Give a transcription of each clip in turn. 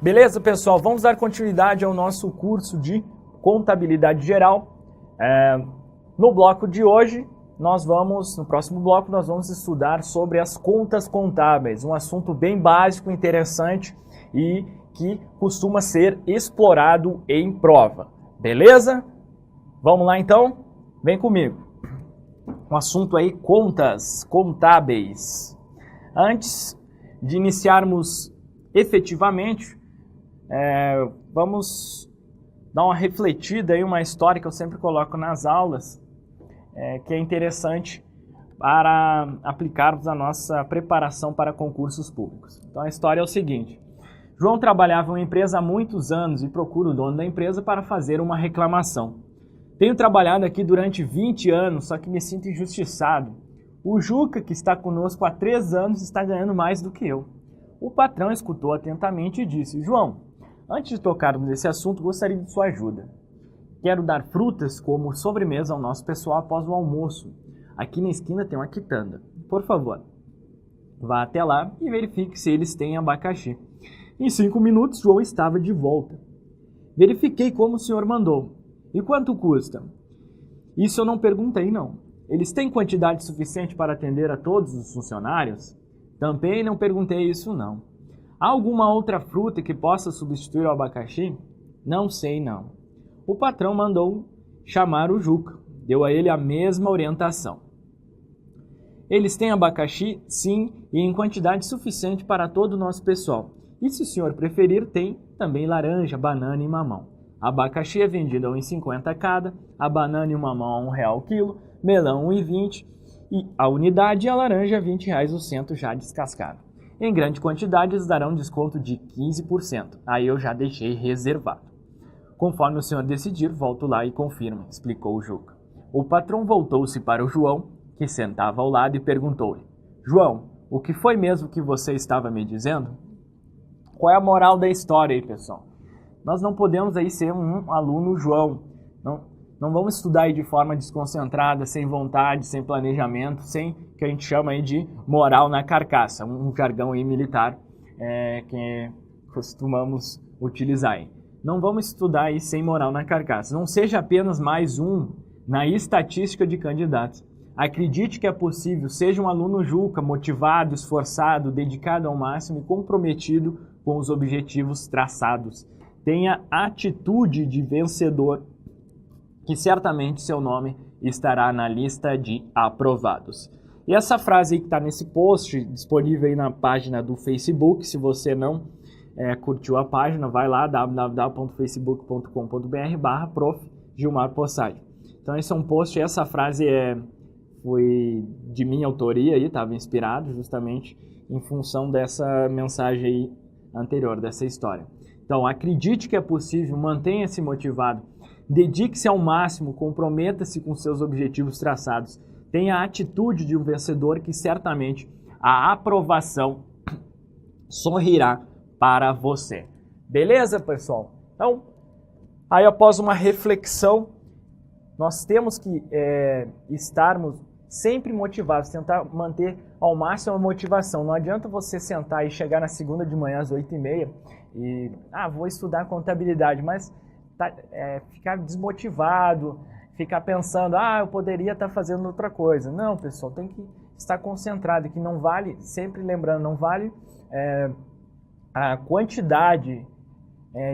Beleza, pessoal? Vamos dar continuidade ao nosso curso de Contabilidade Geral. No bloco de hoje, no próximo bloco, nós vamos estudar sobre as contas contábeis, um assunto bem básico, interessante e que costuma ser explorado em prova. Beleza? Vamos lá então? Vem comigo. Um assunto aí, contas contábeis. Antes de iniciarmos efetivamente, vamos dar uma refletida aí, uma história que eu sempre coloco nas aulas, que é interessante para aplicarmos a nossa preparação para concursos públicos. Então a história é o seguinte: João trabalhava em uma empresa há muitos anos e procura o dono da empresa para fazer uma reclamação. Tenho trabalhado aqui durante 20 anos, só que me sinto injustiçado. O Juca, que está conosco há 3 anos, está ganhando mais do que eu. O patrão escutou atentamente e disse: João, antes de tocarmos nesse assunto, gostaria de sua ajuda. Quero dar frutas como sobremesa ao nosso pessoal após o almoço. Aqui na esquina tem uma quitanda. Por favor, vá até lá e verifique se eles têm abacaxi. Em 5 minutos, João estava de volta. Verifiquei como o senhor mandou. E quanto custa? Isso eu não perguntei, não. Eles têm quantidade suficiente para atender a todos os funcionários? Também não perguntei isso, não. Há alguma outra fruta que possa substituir o abacaxi? Não sei, não. O patrão mandou chamar o Juca. Deu a ele a mesma orientação. Eles têm abacaxi? Sim, e em quantidade suficiente para todo o nosso pessoal. E se o senhor preferir, tem também laranja, banana e mamão. Abacaxi é vendido a R$ 1,50 cada, a banana e o mamão a R$ 1,00 o quilo, melão R$ 1,20 e a unidade e a laranja R$ 20,00 o cento já descascado. Em grande quantidade eles darão desconto de 15%, aí eu já deixei reservado. Conforme o senhor decidir, volto lá e confirmo, explicou o Juca. O patrão voltou-se para o João, que sentava ao lado, e perguntou-lhe: João, o que foi mesmo que você estava me dizendo? Qual é a moral da história aí, pessoal? Nós não podemos aí ser um aluno João. Não vamos estudar aí de forma desconcentrada, sem vontade, sem planejamento, sem o que a gente chama aí de moral na carcaça, um jargão aí militar que costumamos utilizar aí. Não vamos estudar aí sem moral na carcaça. Não seja apenas mais um na estatística de candidatos. Acredite que é possível, seja um aluno Juca, motivado, esforçado, dedicado ao máximo e comprometido com os objetivos traçados. Tenha atitude de vencedor, que certamente seu nome estará na lista de aprovados. E essa frase aí que está nesse post, disponível aí na página do Facebook, se você não curtiu a página, vai lá, www.facebook.com.br/prof. Gilmar Possadi. Então esse é um post, essa frase foi de minha autoria, estava inspirado justamente em função dessa mensagem aí anterior, dessa história. Então, acredite que é possível, mantenha-se motivado, dedique-se ao máximo, comprometa-se com seus objetivos traçados, tenha a atitude de um vencedor que certamente a aprovação sorrirá para você. Beleza, pessoal? Então, aí após uma reflexão, nós temos que estarmos sempre motivados, tentar manter ao máximo a motivação. Não adianta você sentar e chegar na segunda de manhã às 8h30 e vou estudar contabilidade, mas ficar desmotivado, ficar pensando, eu poderia estar fazendo outra coisa. Não, pessoal, tem que estar concentrado, que não vale, sempre lembrando, não vale a quantidade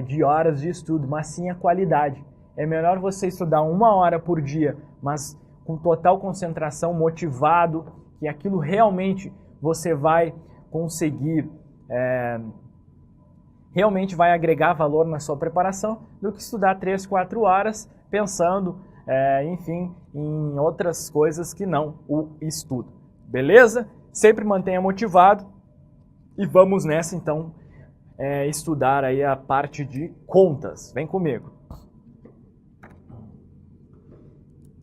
de horas de estudo, mas sim a qualidade. É melhor você estudar 1 hora por dia, mas com total concentração, motivado, que aquilo realmente você vai conseguir, realmente vai agregar valor na sua preparação, do que estudar 3, 4 horas pensando, enfim, em outras coisas que não o estudo. Beleza? Sempre mantenha motivado e vamos nessa então estudar aí a parte de contas. Vem comigo.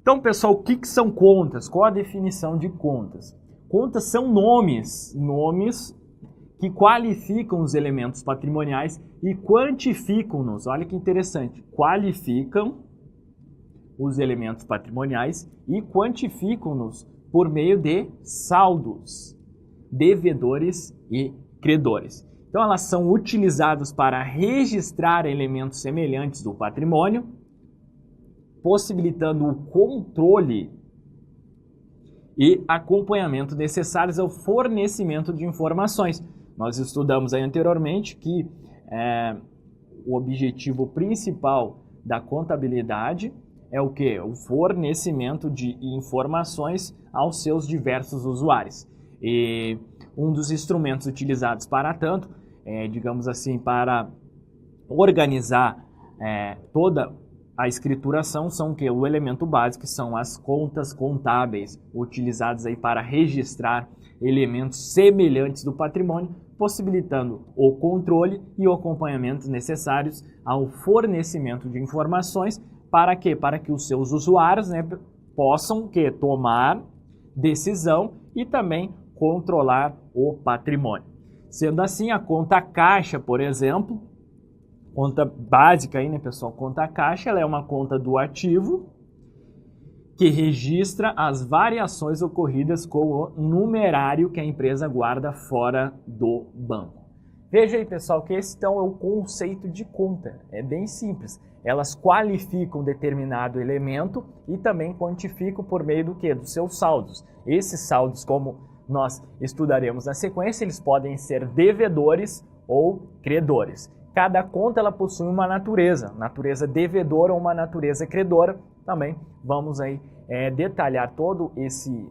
Então, pessoal, o que são contas? Qual a definição de contas? Contas são nomes que qualificam os elementos patrimoniais e quantificam-nos. Olha que interessante, qualificam os elementos patrimoniais e quantificam-nos por meio de saldos, devedores e credores. Então, elas são utilizadas para registrar elementos semelhantes do patrimônio, possibilitando o controle e acompanhamento necessários ao fornecimento de informações. Nós estudamos aí anteriormente que o objetivo principal da contabilidade é o quê? O fornecimento de informações aos seus diversos usuários. E um dos instrumentos utilizados para tanto, digamos assim, para organizar toda a escrituração são o quê? O elemento básico, que são as contas contábeis, utilizadas aí para registrar elementos semelhantes do patrimônio, possibilitando o controle e o acompanhamento necessários ao fornecimento de informações para quê? Para que os seus usuários, né, possam tomar decisão e também controlar o patrimônio. Sendo assim, a conta caixa, por exemplo, conta básica aí, né, pessoal? Conta caixa, ela é uma conta do ativo que registra as variações ocorridas com o numerário que a empresa guarda fora do banco. Veja aí, pessoal, que esse então é o conceito de conta. É bem simples. Elas qualificam determinado elemento e também quantificam por meio do quê? Dos seus saldos. Esses saldos, como nós estudaremos na sequência, eles podem ser devedores ou credores. Cada conta ela possui uma natureza devedora ou uma natureza credora. Também vamos aí detalhar toda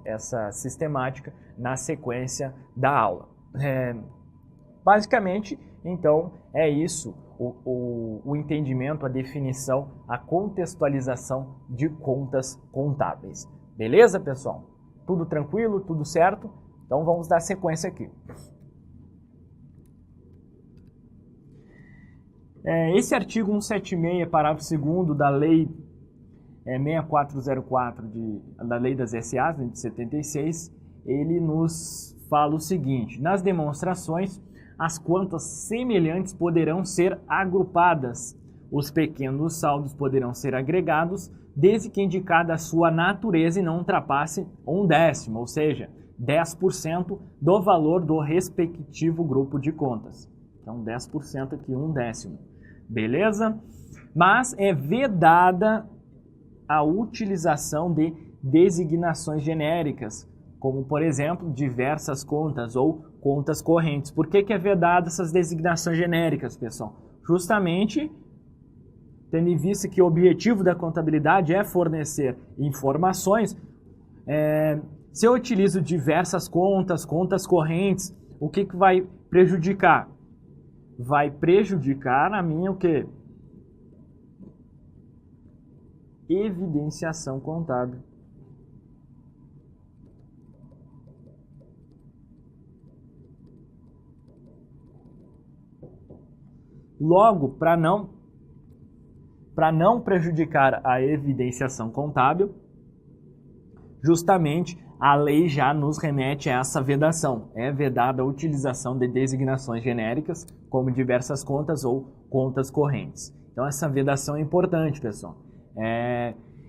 essa sistemática na sequência da aula. Basicamente, então, é isso, o entendimento, a definição, a contextualização de contas contábeis. Beleza, pessoal? Tudo tranquilo? Tudo certo? Então, vamos dar sequência aqui. Esse artigo 176, parágrafo 2º da Lei 6404, da Lei das SAs, de 76, ele nos fala o seguinte: nas demonstrações, as contas semelhantes poderão ser agrupadas, os pequenos saldos poderão ser agregados, desde que indicada a sua natureza e não ultrapasse 1/10, ou seja, 10% do valor do respectivo grupo de contas. Então, 10% aqui, 1/10. Beleza? Mas é vedada a utilização de designações genéricas, como, por exemplo, diversas contas ou contas correntes. Por que é vedada essas designações genéricas, pessoal? Justamente tendo em vista que o objetivo da contabilidade é fornecer informações. Se eu utilizo diversas contas correntes, o que vai prejudicar? Vai prejudicar a minha o quê? Evidenciação contábil. Logo, para não prejudicar a evidenciação contábil, justamente a lei já nos remete a essa vedação. É vedada a utilização de designações genéricas, como diversas contas ou contas correntes. Então essa vedação é importante, pessoal.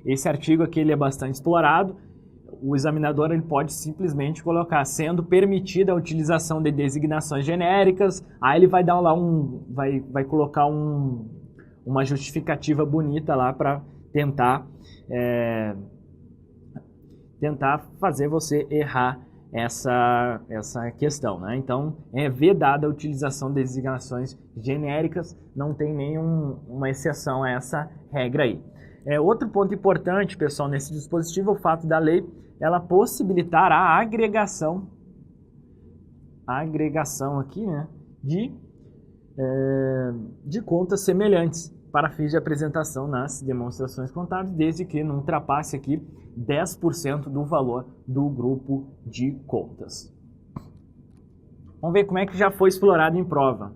Esse artigo aqui ele é bastante explorado. O examinador ele pode simplesmente colocar sendo permitida a utilização de designações genéricas. Aí ele vai dar lá vai colocar uma justificativa bonita lá para tentar fazer você errar essa questão, né? Então, é vedada a utilização de designações genéricas, não tem nenhuma exceção a essa regra aí. Outro ponto importante, pessoal, nesse dispositivo, é o fato da lei ela possibilitar a agregação aqui, né, de contas semelhantes para fins de apresentação nas demonstrações contábeis, desde que não ultrapasse aqui 10% do valor do grupo de contas. Vamos ver como é que já foi explorado em prova.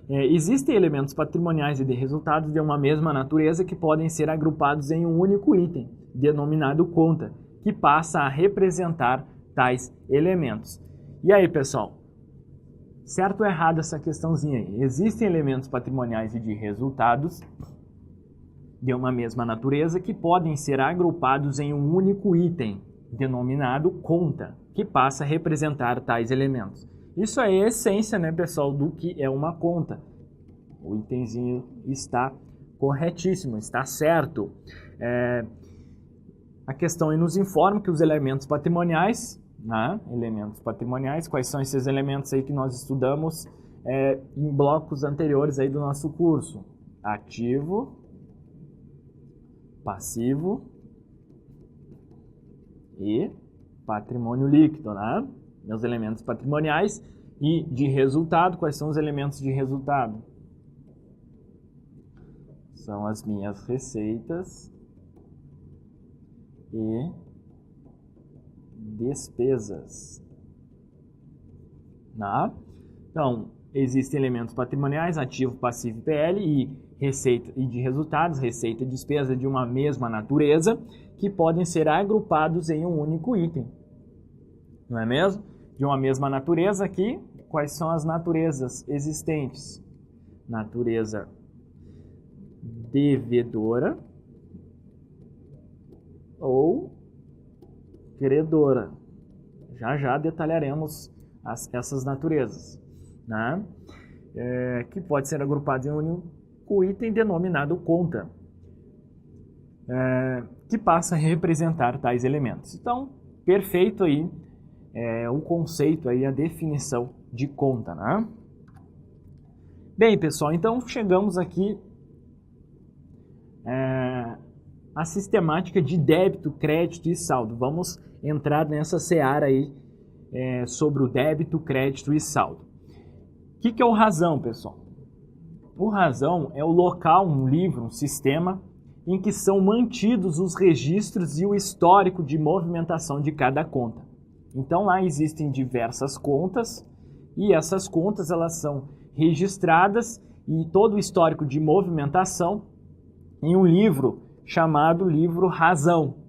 Existem elementos patrimoniais e de resultados de uma mesma natureza que podem ser agrupados em um único item, denominado conta, que passa a representar tais elementos. E aí, pessoal? Certo ou errado essa questãozinha aí? Existem elementos patrimoniais e de resultados de uma mesma natureza que podem ser agrupados em um único item, denominado conta, que passa a representar tais elementos. Isso aí é a essência, né, pessoal, do que é uma conta. O itemzinho está corretíssimo, está certo. A questão aí nos informa que os elementos patrimoniais, né, quais são esses elementos aí que nós estudamos em blocos anteriores aí do nosso curso? Ativo, passivo e patrimônio líquido, né? Meus elementos patrimoniais e de resultado. Quais são os elementos de resultado? São as minhas receitas e despesas. Tá? Então, existem elementos patrimoniais, ativo, passivo e PL, e receita e de resultados, receita e despesa de uma mesma natureza, que podem ser agrupados em um único item. Não é mesmo? De uma mesma natureza aqui, quais são as naturezas existentes? Natureza devedora ou credora. Já detalharemos essas naturezas, né? Que pode ser agrupado em um único item denominado conta, que passa a representar tais elementos. Então, perfeito aí o conceito aí, a definição de conta, né? Bem, pessoal, então chegamos aqui a sistemática de débito, crédito e saldo. Vamos entrar nessa seara aí sobre o débito, crédito e saldo. O que é o razão, pessoal? O razão é o local, um livro, um sistema em que são mantidos os registros e o histórico de movimentação de cada conta. Então lá existem diversas contas e essas contas elas são registradas e todo o histórico de movimentação em um livro chamado livro razão.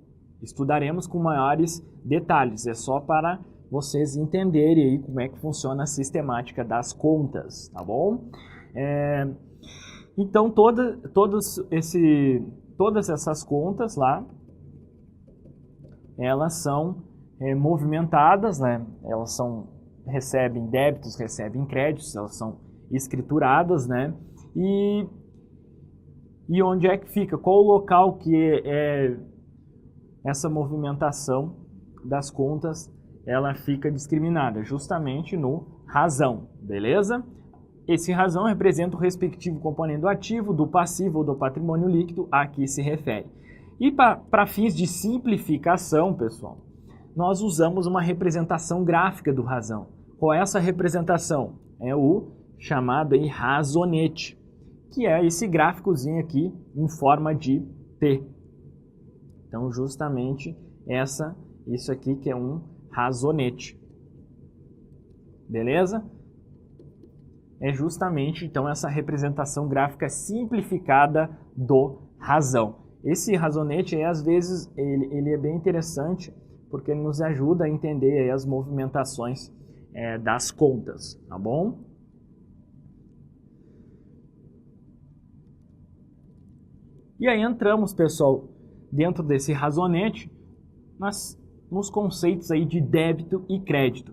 Estudaremos com maiores detalhes, é só para vocês entenderem aí como é que funciona a sistemática das contas, tá bom? Então todas essas contas lá, elas são movimentadas, né? Elas recebem débitos, recebem créditos, elas são escrituradas, né? E onde é que fica? Qual o local que essa movimentação das contas ela fica discriminada? Justamente no razão, beleza? Esse razão representa o respectivo componente do ativo, do passivo ou do patrimônio líquido a que se refere. E para fins de simplificação, pessoal, nós usamos uma representação gráfica do razão. Qual é essa representação? É o chamado aí razonete, que é esse gráficozinho aqui em forma de T. Então, justamente isso aqui que é um razonete. Beleza? É justamente, então, essa representação gráfica simplificada do razão. Esse razonete, às vezes, ele é bem interessante, porque ele nos ajuda a entender aí as movimentações das contas, tá bom? E aí entramos, pessoal, dentro desse razonete, nos conceitos aí de débito e crédito.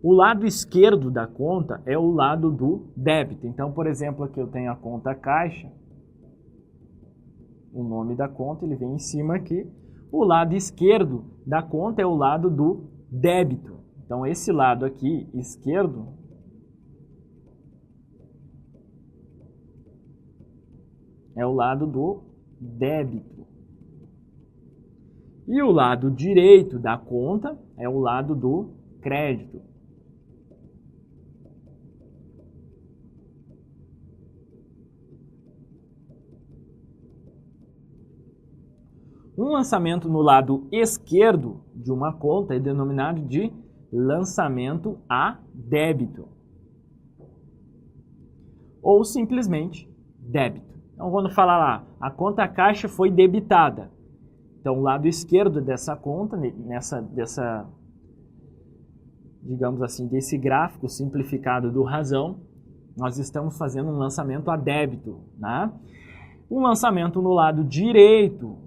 O lado esquerdo da conta é o lado do débito. Então, por exemplo, aqui eu tenho a conta caixa, o nome da conta, ele vem em cima aqui. O lado esquerdo da conta é o lado do débito. Então, esse lado aqui, esquerdo, é o lado do débito. E o lado direito da conta é o lado do crédito. Um lançamento no lado esquerdo de uma conta é denominado de lançamento a débito. Ou simplesmente débito. Então, quando falar lá, a conta caixa foi debitada. Então, o lado esquerdo dessa conta, digamos assim, desse gráfico simplificado do razão, nós estamos fazendo um lançamento a débito, né? Um lançamento no lado direito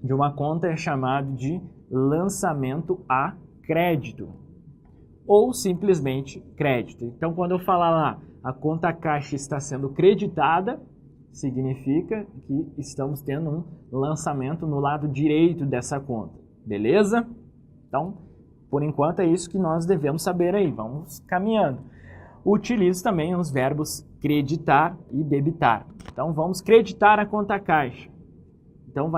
de uma conta é chamado de lançamento a crédito. ou simplesmente crédito. Então, quando eu falar lá, a conta caixa está sendo creditada, significa que estamos tendo um lançamento no lado direito dessa conta, beleza? Então, por enquanto é isso que nós devemos saber aí, vamos caminhando. Utilizo também os verbos creditar e debitar. Então, vamos creditar a conta caixa. Então,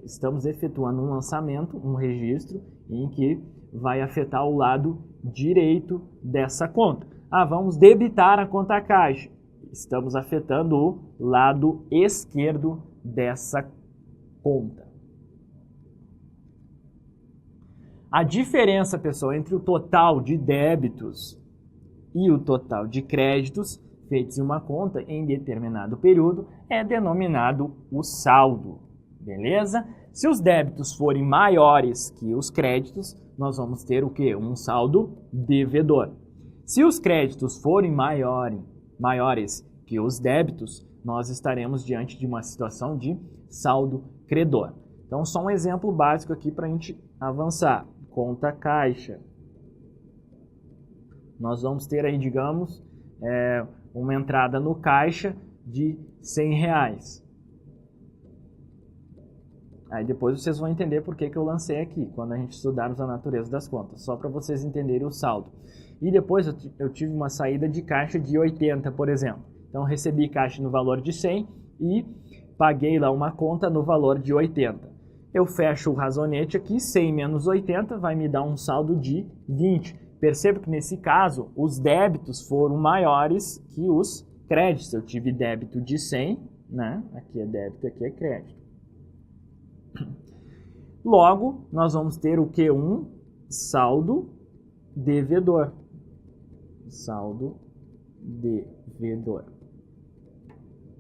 estamos efetuando um lançamento, um registro, em que vai afetar o lado direito dessa conta. Vamos debitar a conta caixa. Estamos afetando o lado esquerdo dessa conta. A diferença, pessoal, entre o total de débitos e o total de créditos feitos em uma conta em determinado período é denominado o saldo, beleza? Se os débitos forem maiores que os créditos, nós vamos ter o quê? Um saldo devedor. Se os créditos forem maiores que os débitos, nós estaremos diante de uma situação de saldo credor. Então, só um exemplo básico aqui para a gente avançar. Conta caixa. Nós vamos ter aí, digamos, uma entrada no caixa de R$100. Aí depois vocês vão entender por que eu lancei aqui, quando a gente estudarmos a natureza das contas, só para vocês entenderem o saldo. E depois eu tive uma saída de caixa de 80, por exemplo. Então recebi caixa no valor de 100 e paguei lá uma conta no valor de 80. Eu fecho o razonete aqui, 100 menos 80 vai me dar um saldo de 20. Perceba que nesse caso os débitos foram maiores que os créditos. Eu tive débito de 100, né? Aqui é débito, aqui é crédito. Logo, nós vamos ter o que? Um saldo devedor. Saldo devedor.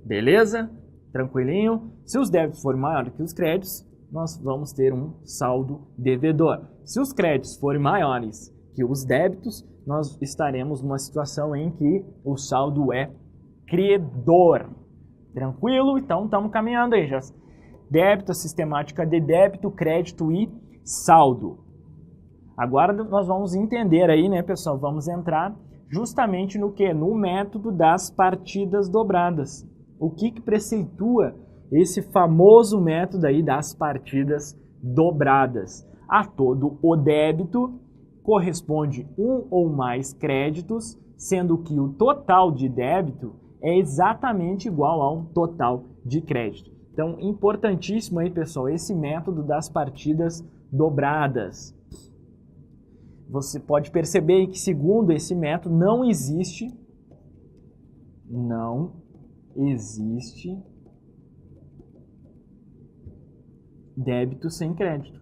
Beleza? Tranquilinho? Se os débitos forem maiores que os créditos, nós vamos ter um saldo devedor. Se os créditos forem maiores que os débitos, nós estaremos numa situação em que o saldo é credor. Tranquilo? Então, estamos caminhando aí já. Débito, a sistemática de débito, crédito e saldo. Agora nós vamos entender aí, né, pessoal? Vamos entrar justamente no que? No método das partidas dobradas. O que preceitua esse famoso método aí das partidas dobradas? A todo o débito corresponde um ou mais créditos, sendo que o total de débito é exatamente igual ao total de crédito. Então, importantíssimo aí, pessoal, esse método das partidas dobradas. Você pode perceber que, segundo esse método, não existe débito sem crédito.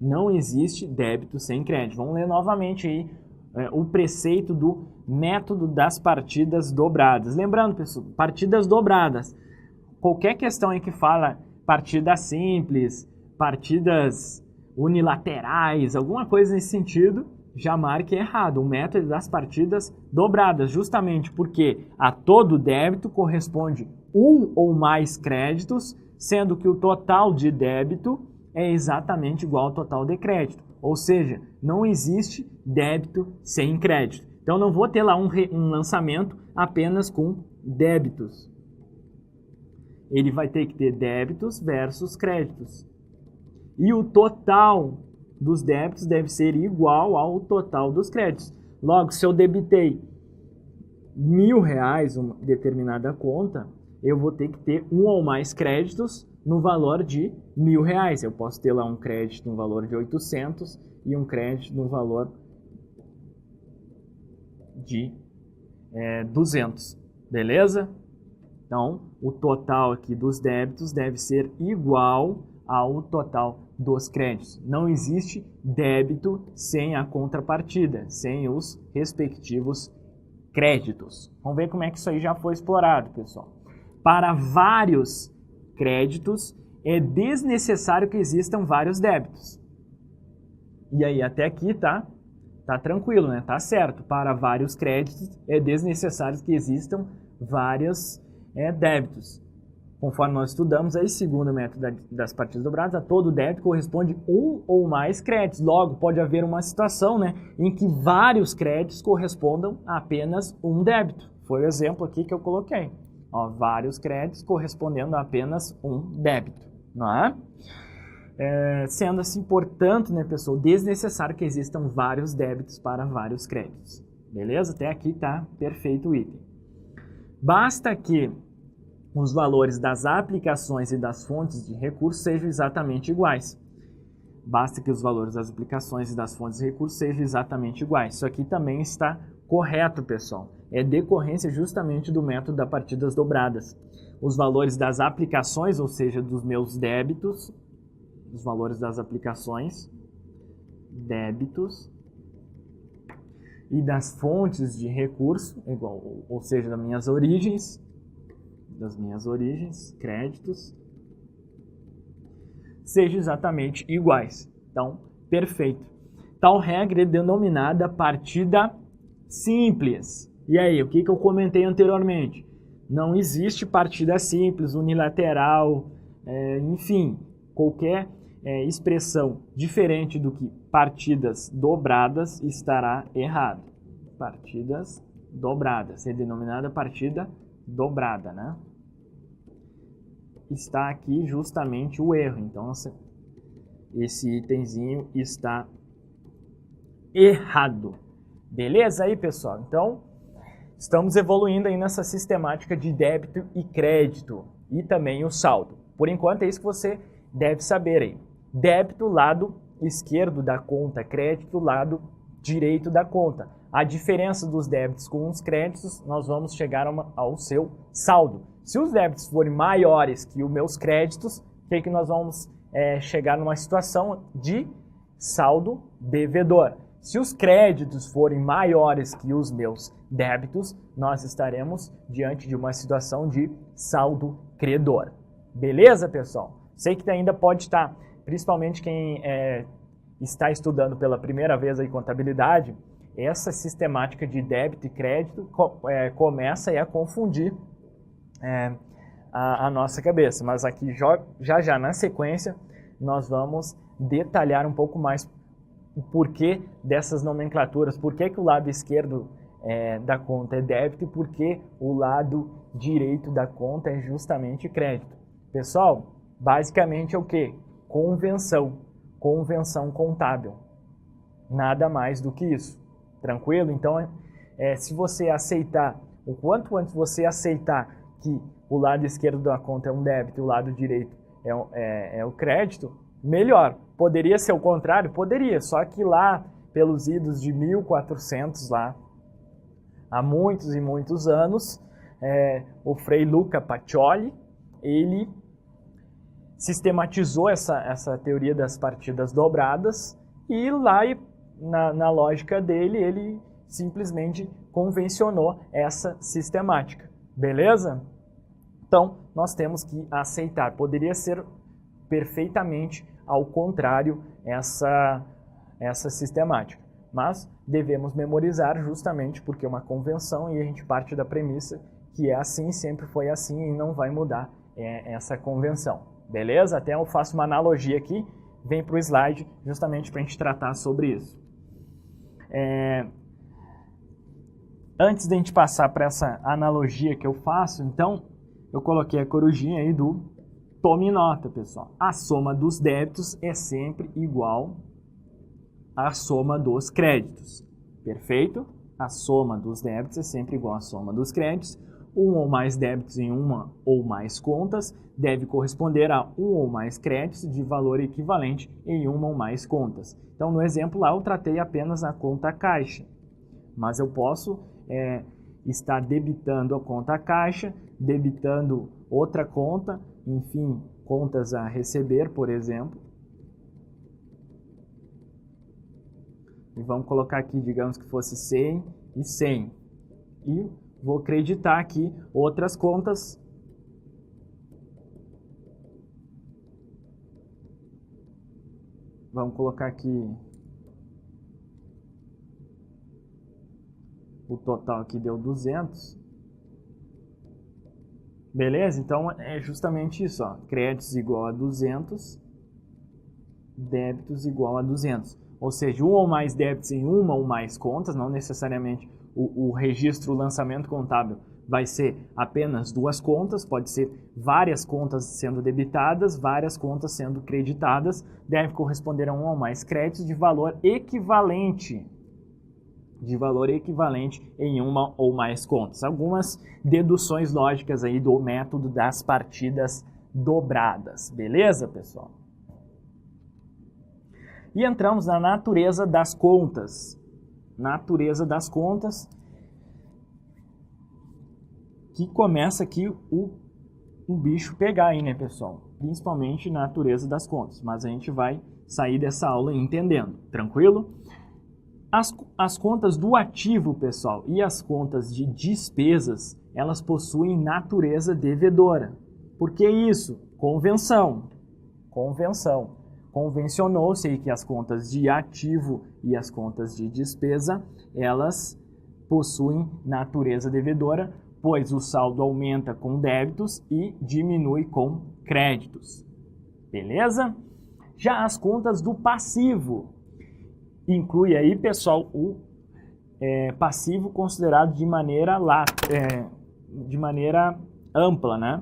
Não existe débito sem crédito. Vamos ler novamente aí o preceito do método das partidas dobradas. Lembrando, pessoal, partidas dobradas. Qualquer questão em que fala partida simples, partidas unilaterais, alguma coisa nesse sentido, já marque errado. O método das partidas dobradas, justamente porque a todo débito corresponde um ou mais créditos, sendo que o total de débito é exatamente igual ao total de crédito. Ou seja, não existe débito sem crédito. Então, não vou ter lá um lançamento apenas com débitos. Ele vai ter que ter débitos versus créditos. E o total dos débitos deve ser igual ao total dos créditos. Logo, se eu debitei R$1.000 uma determinada conta, eu vou ter que ter um ou mais créditos no valor de R$1.000. Eu posso ter lá um crédito no valor de 800 e um crédito no valor de 200, beleza? Então, o total aqui dos débitos deve ser igual ao total dos créditos. Não existe débito sem a contrapartida, sem os respectivos créditos. Vamos ver como é que isso aí já foi explorado, pessoal. Para vários créditos, é desnecessário que existam vários débitos. E aí, até aqui tá tranquilo, né? Tá certo. Para vários créditos, é desnecessário que existam vários débitos. Conforme nós estudamos, aí, segundo o método das partidas dobradas, a todo débito corresponde um ou mais créditos. Logo, pode haver uma situação, né, em que vários créditos correspondam a apenas um débito. Foi o exemplo aqui que eu coloquei. Ó, vários créditos correspondendo a apenas um débito. Não é? Sendo assim, portanto, né, pessoal, desnecessário que existam vários débitos para vários créditos. Beleza? Até aqui tá perfeito o item. Basta que os valores das aplicações e das fontes de recurso sejam exatamente iguais. Basta que os valores das aplicações e das fontes de recurso sejam exatamente iguais. Isso aqui também está correto, pessoal. É decorrência justamente do método das partidas dobradas. Os valores das aplicações, ou seja, dos meus débitos, os valores das aplicações, débitos, e das fontes de recurso, igual, ou seja, das minhas origens, créditos, sejam exatamente iguais. Então, perfeito. Tal regra é denominada partida simples. E aí, o que eu comentei anteriormente? Não existe partida simples, unilateral, enfim, qualquer expressão diferente do que partidas dobradas estará errado. Partidas dobradas, é denominada partida dobrada, né? Está aqui justamente o erro. Então, esse itemzinho está errado. Beleza aí, pessoal? Então, estamos evoluindo aí nessa sistemática de débito e crédito e também o saldo. Por enquanto, é isso que você deve saber aí. Débito, lado esquerdo da conta, crédito, lado direito da conta. A diferença dos débitos com os créditos, nós vamos chegar ao seu saldo. Se os débitos forem maiores que os meus créditos, o que nós vamos chegar numa situação de saldo devedor. Se os créditos forem maiores que os meus débitos, nós estaremos diante de uma situação de saldo credor. Beleza, pessoal? Sei que ainda pode estar, principalmente quem está estudando pela primeira vez aí contabilidade, essa sistemática de débito e crédito começa a confundir a nossa cabeça. Mas aqui já na sequência nós vamos detalhar um pouco mais o porquê dessas nomenclaturas, por que o lado esquerdo da conta é débito e por que o lado direito da conta é justamente crédito. Pessoal, basicamente é o que? Convenção contábil. Nada mais do que isso. Tranquilo? Então, se você aceitar, o quanto antes você aceitar que o lado esquerdo da conta é um débito e o lado direito é o crédito, melhor. Poderia ser o contrário? Poderia, só que lá, pelos idos de 1400, lá, há muitos e muitos anos, o Frei Luca Pacioli, ele sistematizou essa teoria das partidas dobradas e lá, na lógica dele, ele simplesmente convencionou essa sistemática. Beleza? Então, nós temos que aceitar. Poderia ser perfeitamente ao contrário essa sistemática. Mas devemos memorizar justamente porque é uma convenção e a gente parte da premissa que é assim, sempre foi assim e não vai mudar essa convenção. Beleza? Até eu faço uma analogia aqui, vem para o slide justamente para a gente tratar sobre isso. Antes de a gente passar para essa analogia que eu faço, então, eu coloquei a corujinha aí do tome nota, pessoal. A soma dos débitos é sempre igual à soma dos créditos. Perfeito? A soma dos débitos é sempre igual à soma dos créditos. Um ou mais débitos em uma ou mais contas deve corresponder a um ou mais créditos de valor equivalente em uma ou mais contas. Então, no exemplo lá, eu tratei apenas a conta caixa. Mas eu posso estar debitando a conta caixa, debitando outra conta, enfim, contas a receber, por exemplo. E vamos colocar aqui, digamos que fosse 100 e 100. E vou acreditar aqui outras contas. Vamos colocar aqui o total aqui deu 200. Beleza? Então, é justamente isso, ó. Créditos igual a 200, débitos igual a 200. Ou seja, um ou mais débitos em uma ou mais contas, não necessariamente o registro, o lançamento contábil vai ser apenas duas contas, pode ser várias contas sendo debitadas, várias contas sendo creditadas, deve corresponder a um ou mais créditos de valor equivalente em uma ou mais contas. Algumas deduções lógicas aí do método das partidas dobradas, beleza, pessoal? E entramos na natureza das contas. Natureza das contas, que começa aqui o bicho pegar aí, né, pessoal? Principalmente na natureza das contas, mas a gente vai sair dessa aula entendendo, tranquilo? As contas do ativo, pessoal, e as contas de despesas, elas possuem natureza devedora. Por que isso? Convenção. Convencionou-se que as contas de ativo e as contas de despesa, elas possuem natureza devedora, pois o saldo aumenta com débitos e diminui com créditos. Beleza? Já as contas do passivo, inclui aí, pessoal, o passivo considerado de maneira ampla, né?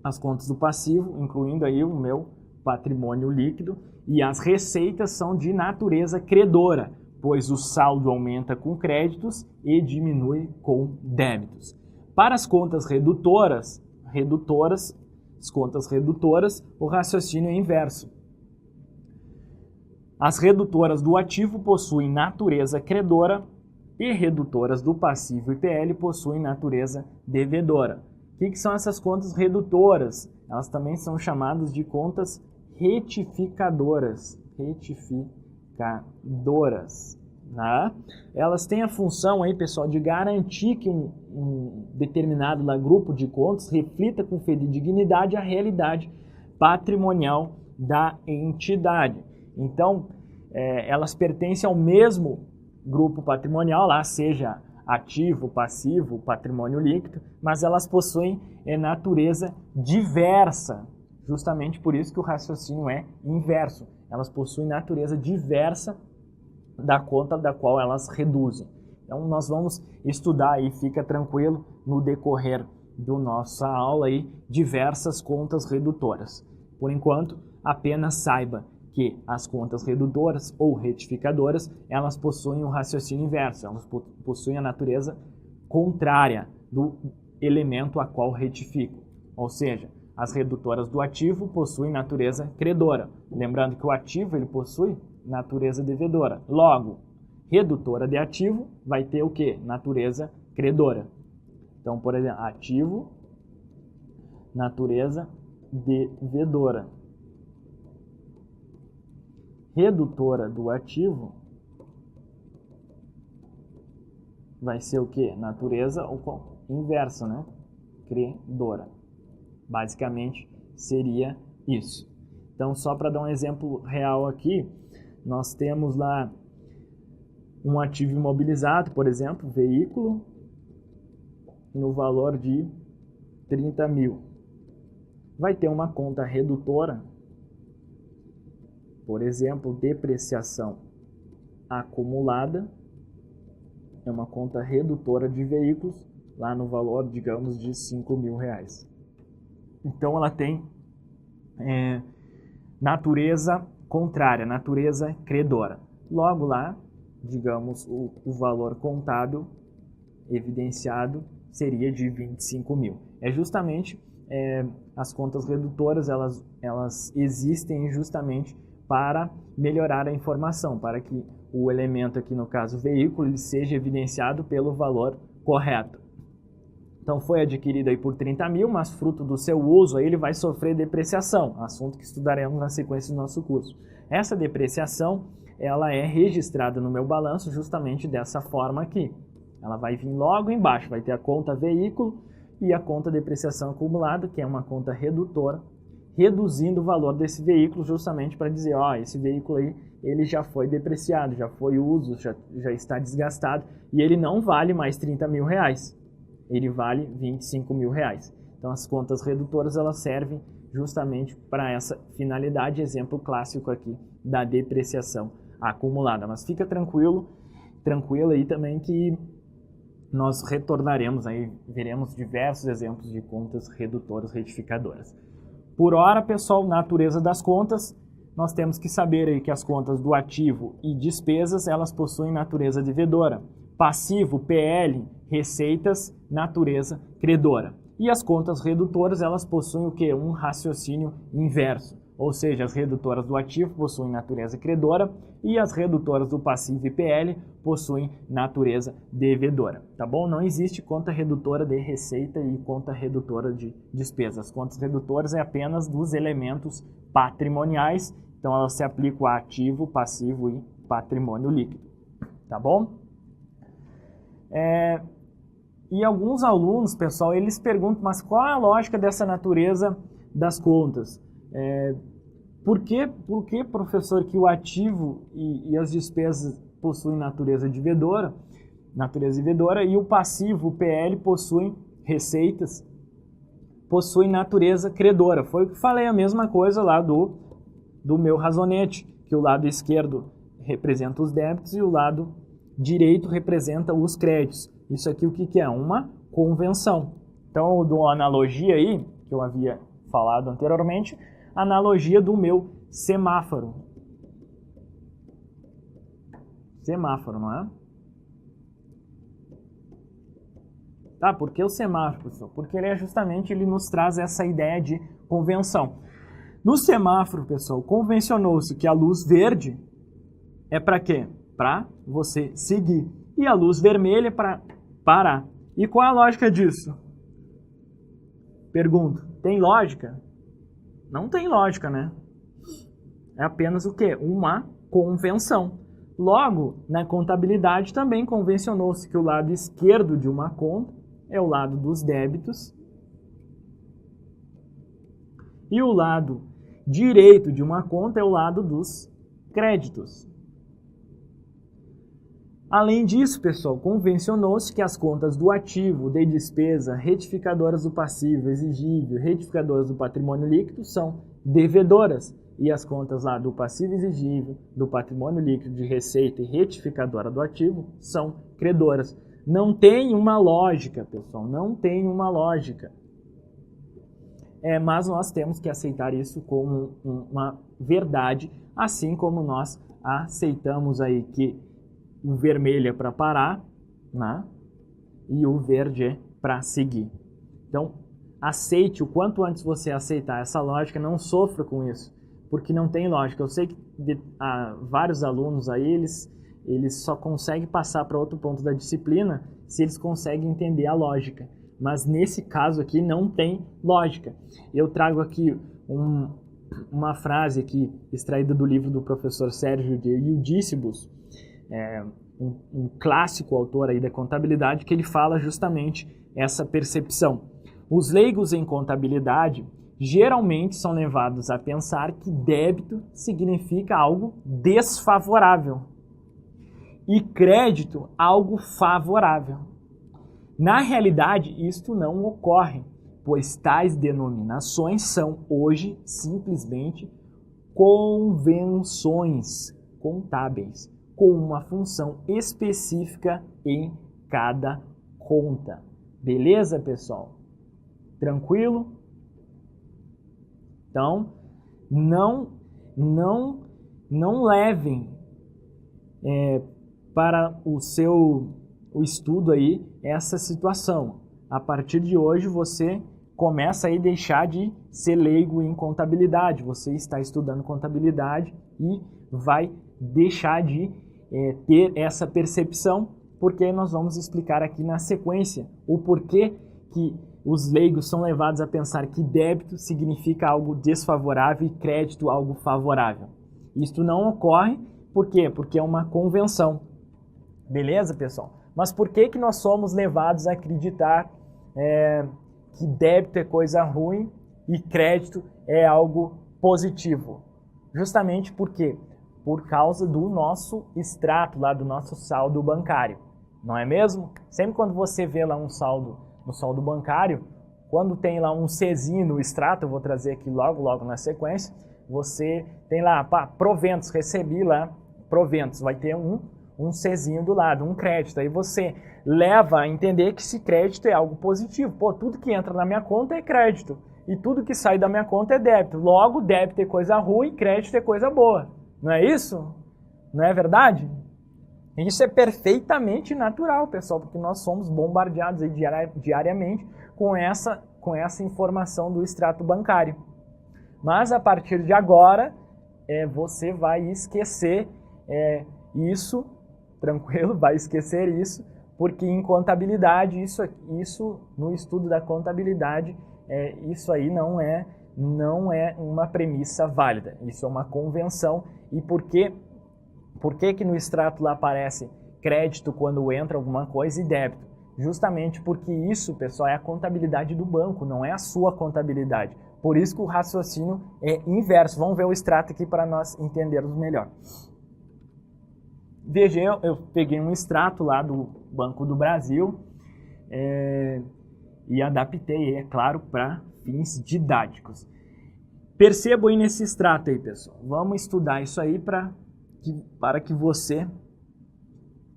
As contas do passivo, incluindo aí o meu patrimônio líquido, e as receitas são de natureza credora, pois o saldo aumenta com créditos e diminui com débitos. Para as contas redutoras, o raciocínio é inverso. As redutoras do ativo possuem natureza credora e redutoras do passivo e PL possuem natureza devedora. O que são essas contas redutoras? Elas também são chamadas de contas retificadoras. Né? Elas têm a função aí, pessoal, de garantir que um determinado grupo de contas reflita com fidedignidade a realidade patrimonial da entidade. Então, elas pertencem ao mesmo grupo patrimonial, lá seja ativo, passivo, patrimônio líquido, mas elas possuem natureza diversa. Justamente por isso que o raciocínio é inverso. Elas possuem natureza diversa da conta da qual elas reduzem. Então, nós vamos estudar aí, fica tranquilo, no decorrer da nossa aula aí, diversas contas redutoras. Por enquanto, apenas saiba que as contas redutoras ou retificadoras, elas possuem um raciocínio inverso, elas possuem a natureza contrária do elemento a qual retificam. Ou seja, as redutoras do ativo possuem natureza credora. Lembrando que o ativo ele possui natureza devedora. Logo, redutora de ativo vai ter o quê? Natureza credora. Então, por exemplo, ativo, natureza devedora. Redutora do ativo vai ser o quê? Natureza inversa, né? Credora. Basicamente, seria isso. Então, só para dar um exemplo real aqui, nós temos lá um ativo imobilizado, por exemplo, veículo, no valor de 30 mil. Vai ter uma conta redutora, por exemplo, depreciação acumulada, é uma conta redutora de veículos, lá no valor, digamos, de 5 mil reais. Então, ela tem natureza contrária, natureza credora. Logo lá, digamos, o valor contábil evidenciado seria de 25 mil. É justamente as contas redutoras, elas existem justamente para melhorar a informação, para que o elemento aqui, no caso veículo, ele seja evidenciado pelo valor correto. Então foi adquirido aí por 30 mil, mas fruto do seu uso aí ele vai sofrer depreciação, assunto que estudaremos na sequência do nosso curso. Essa depreciação ela é registrada no meu balanço justamente dessa forma aqui. Ela vai vir logo embaixo, vai ter a conta veículo e a conta depreciação acumulada, que é uma conta redutora, reduzindo o valor desse veículo justamente para dizer, ó, esse veículo aí ele já foi depreciado, já foi uso, já está desgastado e ele não vale mais 30 mil reais. Ele vale 25 mil reais. Então as contas redutoras elas servem justamente para essa finalidade, exemplo clássico aqui da depreciação acumulada. Mas fica tranquilo aí também que nós retornaremos, aí veremos diversos exemplos de contas redutoras retificadoras. Por hora, pessoal, natureza das contas, nós temos que saber aí que as contas do ativo e despesas, elas possuem natureza devedora. Passivo, PL, receitas, natureza credora. E as contas redutoras, elas possuem o quê? Um raciocínio inverso. Ou seja, as redutoras do ativo possuem natureza credora e as redutoras do passivo e PL possuem natureza devedora, tá bom? Não existe conta redutora de receita e conta redutora de despesas. As contas redutoras é apenas dos elementos patrimoniais, então elas se aplicam a ativo, passivo e patrimônio líquido, tá bom? E alguns alunos, pessoal, eles perguntam, mas qual é a lógica dessa natureza das contas? Por que, professor, que o ativo e as despesas possuem natureza devedora e o passivo, o PL, possuem receitas, possuem natureza credora? Foi o que falei, a mesma coisa lá do meu razonete, que o lado esquerdo representa os débitos e o lado direito representa os créditos. Isso aqui o que é? Uma convenção. Então, eu dou uma analogia aí, que eu havia falado anteriormente, analogia do meu semáforo. Semáforo, não é? Tá, por que o semáforo, pessoal? Porque ele nos traz essa ideia de convenção. No semáforo, pessoal, convencionou-se que a luz verde é para quê? Para você seguir. E a luz vermelha é para parar. E qual é a lógica disso? Pergunto, tem lógica? Não tem lógica, né? É apenas o quê? Uma convenção. Logo, na contabilidade também convencionou-se que o lado esquerdo de uma conta é o lado dos débitos e o lado direito de uma conta é o lado dos créditos. Além disso, pessoal, convencionou-se que as contas do ativo, de despesa, retificadoras do passivo, exigível, retificadoras do patrimônio líquido são devedoras. E as contas lá do passivo exigível, do patrimônio líquido de receita e retificadora do ativo são credoras. Não tem uma lógica, pessoal, não tem uma lógica. Mas nós temos que aceitar isso como uma verdade, assim como nós aceitamos aí que o vermelho é para parar, né? E o verde é para seguir. Então, aceite o quanto antes você aceitar essa lógica, não sofra com isso, porque não tem lógica. Eu sei que vários alunos aí, eles só conseguem passar para outro ponto da disciplina se eles conseguem entender a lógica. Mas nesse caso aqui não tem lógica. Eu trago aqui uma frase aqui extraída do livro do professor Sérgio de Iudícibus, um clássico autor aí da contabilidade, que ele fala justamente essa percepção. Os leigos em contabilidade geralmente são levados a pensar que débito significa algo desfavorável e crédito algo favorável. Na realidade, isto não ocorre, pois tais denominações são hoje simplesmente convenções contábeis, com uma função específica em cada conta. Beleza, pessoal? Tranquilo? Então, não levem para o estudo aí essa situação. A partir de hoje você começa aí a deixar de ser leigo em contabilidade. Você está estudando contabilidade e vai deixar de ter essa percepção, porque nós vamos explicar aqui na sequência o porquê que os leigos são levados a pensar que débito significa algo desfavorável e crédito algo favorável. Isto não ocorre, por quê? Porque é uma convenção. Beleza, pessoal? Mas por que nós somos levados a acreditar que débito é coisa ruim e crédito é algo positivo? Justamente por quê? Por causa do nosso extrato, lá do nosso saldo bancário. Não é mesmo? Sempre quando você vê lá um saldo no saldo bancário, quando tem lá um Czinho no extrato, eu vou trazer aqui logo na sequência, você tem lá, proventos, recebi lá, proventos, vai ter um Czinho do lado, um crédito. Aí você leva a entender que esse crédito é algo positivo. Pô, tudo que entra na minha conta é crédito. E tudo que sai da minha conta é débito. Logo, débito é coisa ruim, crédito é coisa boa. Não é isso? Não é verdade? Isso é perfeitamente natural, pessoal, porque nós somos bombardeados aí diariamente com essa informação do extrato bancário. Mas a partir de agora, você vai esquecer isso, tranquilo, vai esquecer isso, porque em contabilidade, isso no estudo da contabilidade, isso aí não é uma premissa válida, isso é uma convenção. E por que no extrato lá aparece crédito quando entra alguma coisa e débito? Justamente porque isso, pessoal, é a contabilidade do banco, não é a sua contabilidade. Por isso que o raciocínio é inverso. Vamos ver o extrato aqui para nós entendermos melhor. Veja, eu peguei um extrato lá do Banco do Brasil e adaptei, é claro, para fins didáticos. Perceba aí nesse extrato aí, pessoal. Vamos estudar isso aí para que você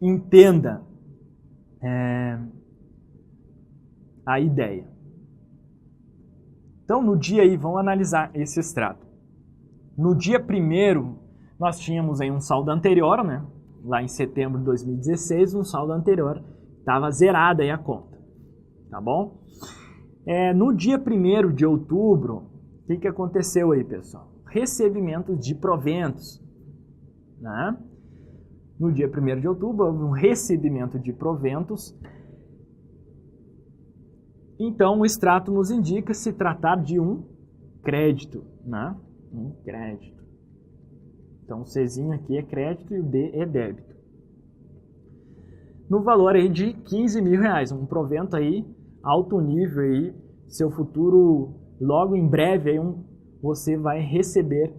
entenda a ideia. Então, no dia aí, vamos analisar esse extrato. No dia 1º, nós tínhamos aí um saldo anterior, né? Lá em setembro de 2016, um saldo anterior, estava zerada aí a conta, tá bom? No dia 1º de outubro, o que aconteceu aí, pessoal? Recebimento de proventos, né? No dia 1º de outubro, houve um recebimento de proventos. Então, o extrato nos indica se tratar de um crédito, né? Um crédito. Então, o Czinho aqui é crédito e o D é débito. No valor aí de R$15.000, um provento aí, alto nível aí, seu futuro, logo em breve, aí você vai receber,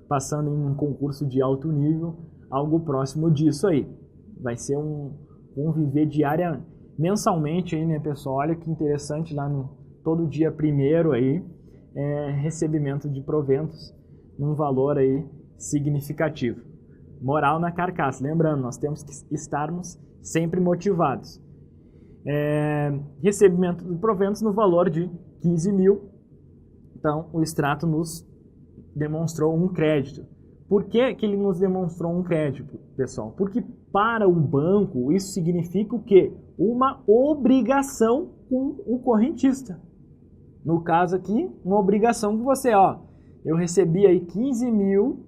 passando em um concurso de alto nível, algo próximo disso aí. Vai ser um conviver mensalmente aí, né, pessoal? Olha que interessante, lá todo dia 1º aí, recebimento de proventos num valor aí significativo. Moral na carcaça. Lembrando, nós temos que estarmos sempre motivados. Recebimento de proventos no valor de 15.000. Então, o extrato nos demonstrou um crédito. Por que ele nos demonstrou um crédito, pessoal? Porque para o banco isso significa o quê? Uma obrigação com o correntista. No caso aqui, uma obrigação com você, eu recebi aí 15.000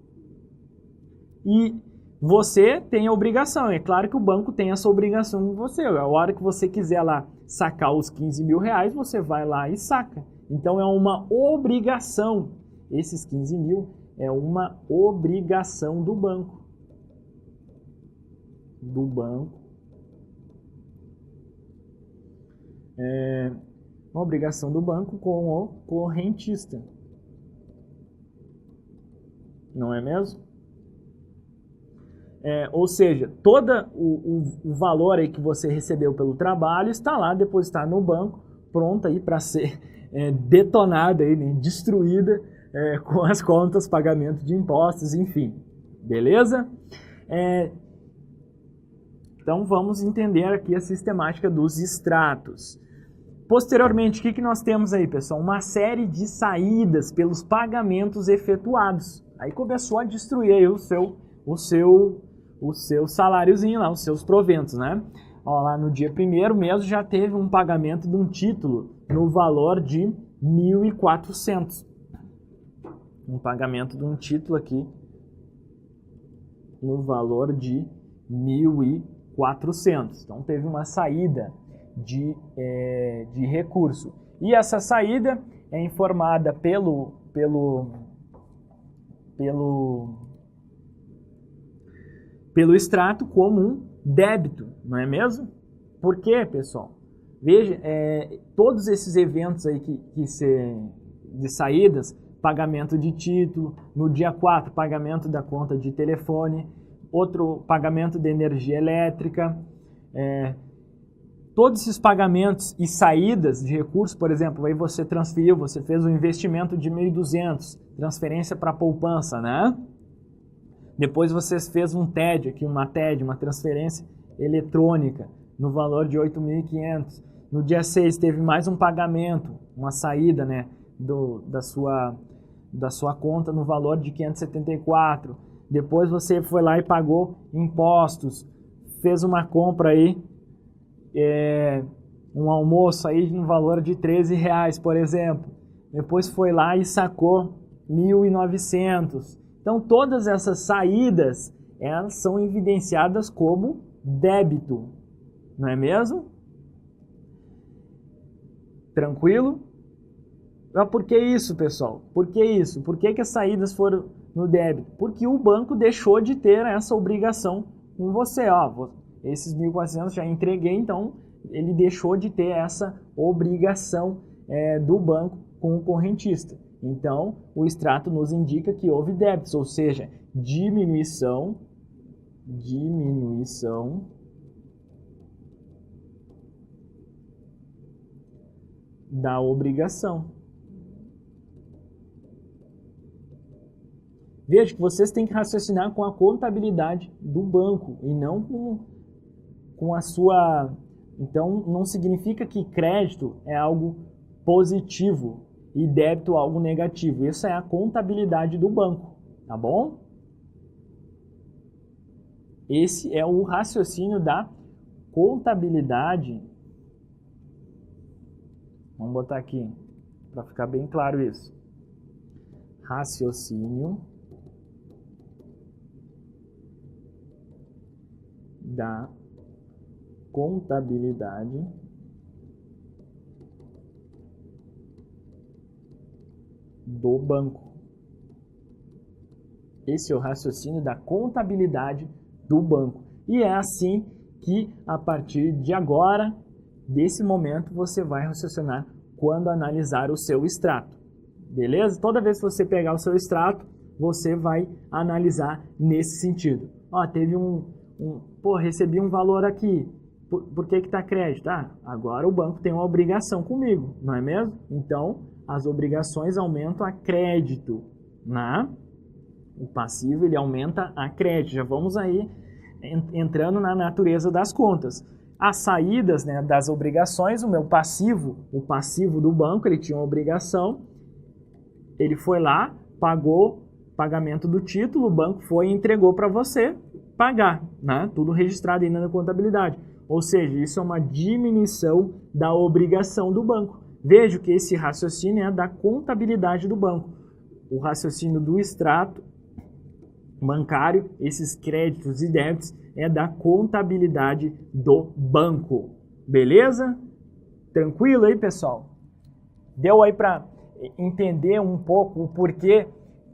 e você tem a obrigação. É claro que o banco tem essa obrigação com você. A hora que você quiser lá sacar os R$15.000, você vai lá e saca. Então é uma obrigação. Esses 15.000 é uma obrigação do banco. Uma obrigação do banco com o correntista. Não é mesmo? Ou seja, todo o valor aí que você recebeu pelo trabalho está lá depositado no banco, pronta aí para ser detonada, aí, né, destruída com as contas, pagamento de impostos, enfim. Beleza? Então vamos entender aqui a sistemática dos extratos. Posteriormente, o que nós temos aí, pessoal? Uma série de saídas pelos pagamentos efetuados. Aí começou a destruir aí o seu saláriozinho lá, os seus proventos, né? Lá no dia 1º mesmo já teve um pagamento de um título no valor de 1.400. Um pagamento de um título aqui no valor de 1.400. Então teve uma saída de recurso. E essa saída é informada pelo extrato como um débito, não é mesmo? Por quê, pessoal? Veja, todos esses eventos aí de saídas, pagamento de título, no dia 4, pagamento da conta de telefone, outro pagamento de energia elétrica, todos esses pagamentos e saídas de recursos, por exemplo, aí você transferiu, você fez um investimento de 1.200, transferência para poupança, né? Depois você fez um TED aqui, uma transferência eletrônica, no valor de 8.500. No dia 6 teve mais um pagamento, uma saída, né, da sua conta no valor de 574. Depois você foi lá e pagou impostos, fez uma compra aí, um almoço aí no valor de R$13, por exemplo. Depois foi lá e sacou 1.900. Então todas essas saídas, elas são evidenciadas como débito, não é mesmo? Tranquilo? Mas por que isso, pessoal? Por que isso? Por que as saídas foram no débito? Porque o banco deixou de ter essa obrigação com você. Ó, esses 1.400 já entreguei, então ele deixou de ter essa obrigação do banco com o correntista. Então, o extrato nos indica que houve débitos, ou seja, diminuição da obrigação. Veja que vocês têm que raciocinar com a contabilidade do banco e não com a sua... Então, não significa que crédito é algo positivo e débito algo negativo. Isso é a contabilidade do banco, tá bom? Esse é o raciocínio da contabilidade. Vamos botar aqui para ficar bem claro isso. Raciocínio da contabilidade do banco. Esse é o raciocínio da contabilidade do banco. E é assim que, a partir de agora, desse momento, você vai raciocinar quando analisar o seu extrato. Beleza? Toda vez que você pegar o seu extrato, você vai analisar nesse sentido. Ó, teve recebi um valor aqui. Por que está crédito? Agora o banco tem uma obrigação comigo, não é mesmo? Então, as obrigações aumentam a crédito, né? O passivo, ele aumenta a crédito. Já vamos aí entrando na natureza das contas. As saídas, né, das obrigações, o meu passivo, o passivo do banco, ele tinha uma obrigação, ele foi lá, pagou pagamento do título, o banco foi e entregou para você pagar, né? Tudo registrado ainda na contabilidade. Ou seja, isso é uma diminuição da obrigação do banco. Veja que esse raciocínio é da contabilidade do banco. O raciocínio do extrato bancário, esses créditos e débitos, é da contabilidade do banco. Beleza? Tranquilo aí, pessoal? Deu aí para entender um pouco o porquê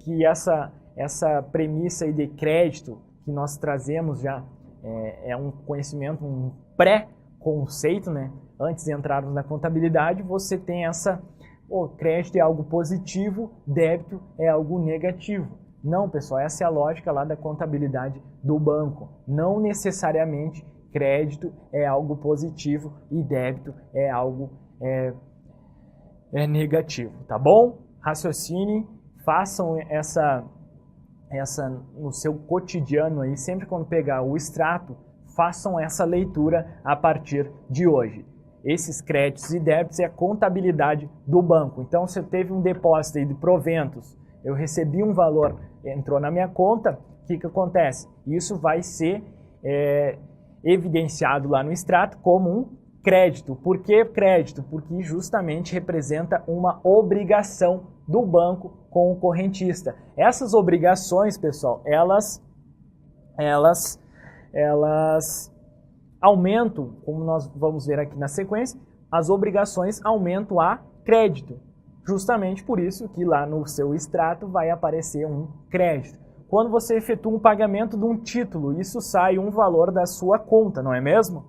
que essa premissa aí de crédito que nós trazemos já é um conhecimento, um pré-conceito, né? Antes de entrarmos na contabilidade, você tem crédito é algo positivo, débito é algo negativo. Não, pessoal, essa é a lógica lá da contabilidade do banco. Não necessariamente crédito é algo positivo e débito é algo negativo, tá bom? Raciocine, façam essa no seu cotidiano aí, sempre quando pegar o extrato, façam essa leitura a partir de hoje. Esses créditos e débitos é a contabilidade do banco. Então, se eu teve um depósito aí de proventos, eu recebi um valor, entrou na minha conta, o que acontece? Isso vai ser evidenciado lá no extrato como um crédito. Por que crédito? Porque justamente representa uma obrigação do banco com o correntista. Essas obrigações, pessoal, elas aumentam, como nós vamos ver aqui na sequência, as obrigações aumentam a crédito. Justamente por isso que lá no seu extrato vai aparecer um crédito. Quando você efetua um pagamento de um título, isso sai um valor da sua conta, não é mesmo?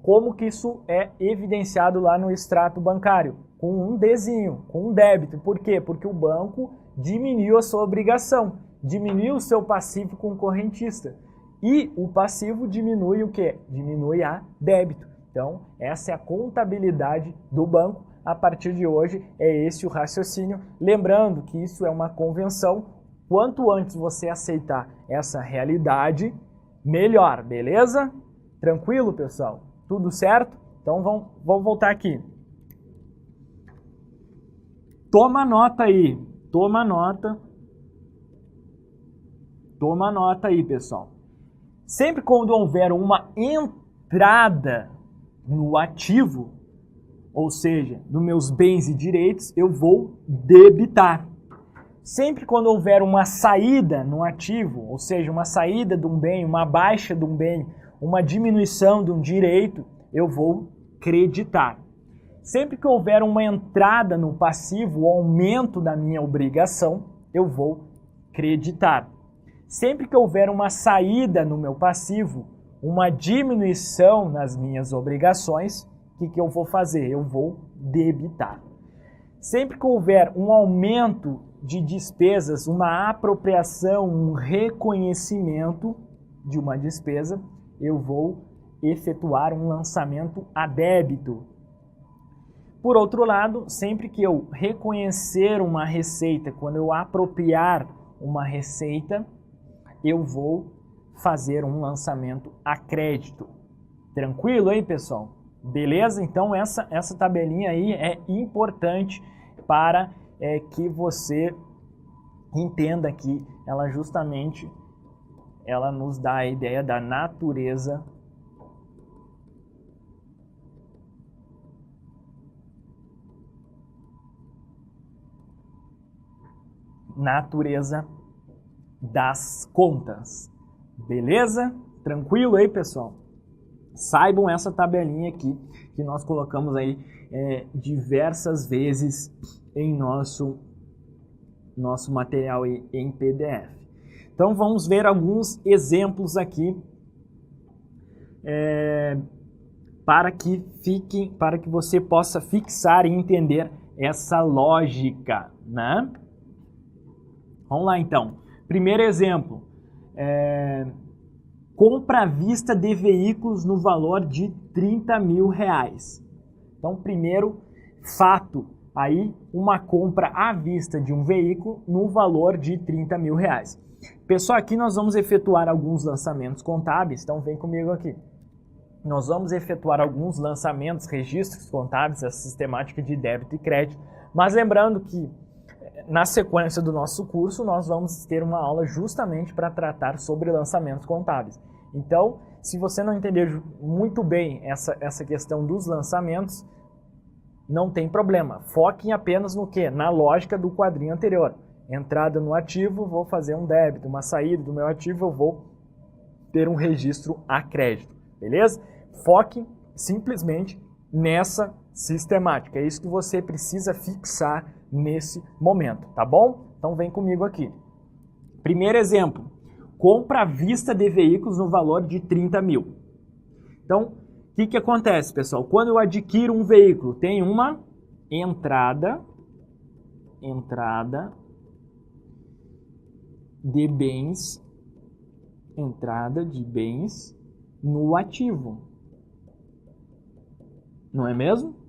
Como que isso é evidenciado lá no extrato bancário? Com um Dzinho, com um débito. Por quê? Porque o banco diminuiu a sua obrigação, diminuiu o seu passivo com o correntista. E o passivo diminui o quê? Diminui a débito. Então, essa é a contabilidade do banco. A partir de hoje, é esse o raciocínio. Lembrando que isso é uma convenção. Quanto antes você aceitar essa realidade, melhor, beleza? Tranquilo, pessoal? Tudo certo? Então, vamos voltar aqui. Toma nota aí. Toma nota. Toma nota aí, pessoal. Sempre quando houver uma entrada no ativo, ou seja, dos meus bens e direitos, eu vou debitar. Sempre quando houver uma saída no ativo, ou seja, uma saída de um bem, uma baixa de um bem, uma diminuição de um direito, eu vou creditar. Sempre que houver uma entrada no passivo, o aumento da minha obrigação, eu vou creditar. Sempre que houver uma saída no meu passivo, uma diminuição nas minhas obrigações, o que eu vou fazer? Eu vou debitar. Sempre que houver um aumento de despesas, uma apropriação, um reconhecimento de uma despesa, eu vou efetuar um lançamento a débito. Por outro lado, sempre que eu reconhecer uma receita, quando eu apropriar uma receita, eu vou fazer um lançamento a crédito. Tranquilo aí, pessoal? Beleza? Então essa tabelinha aí é importante para que você entenda que ela justamente nos dá a ideia da natureza das contas. Beleza? Tranquilo aí, pessoal? Saibam essa tabelinha aqui que nós colocamos aí diversas vezes em nosso material em PDF. Então vamos ver alguns exemplos aqui para que você possa fixar e entender essa lógica, né? Vamos lá então. Primeiro exemplo, compra à vista de veículos no valor de R$30 mil. Então, primeiro fato, aí uma compra à vista de um veículo no valor de R$30 mil. Pessoal, aqui nós vamos efetuar alguns lançamentos contábeis, então vem comigo aqui. Nós vamos efetuar alguns lançamentos, registros contábeis, essa sistemática de débito e crédito, mas lembrando que na sequência do nosso curso, nós vamos ter uma aula justamente para tratar sobre lançamentos contábeis. Então, se você não entender muito bem essa questão dos lançamentos, não tem problema. Foquem apenas no quê? Na lógica do quadrinho anterior. Entrada no ativo, vou fazer um débito. Uma saída do meu ativo, eu vou ter um registro a crédito. Beleza? Foquem simplesmente nessa sistemática. É isso que você precisa fixar nesse momento, tá bom? Então vem comigo aqui. Primeiro exemplo, compra à vista de veículos no valor de R$30 mil. Então, o que acontece, pessoal? Quando eu adquiro um veículo, tem uma entrada de bens no ativo. Não é mesmo?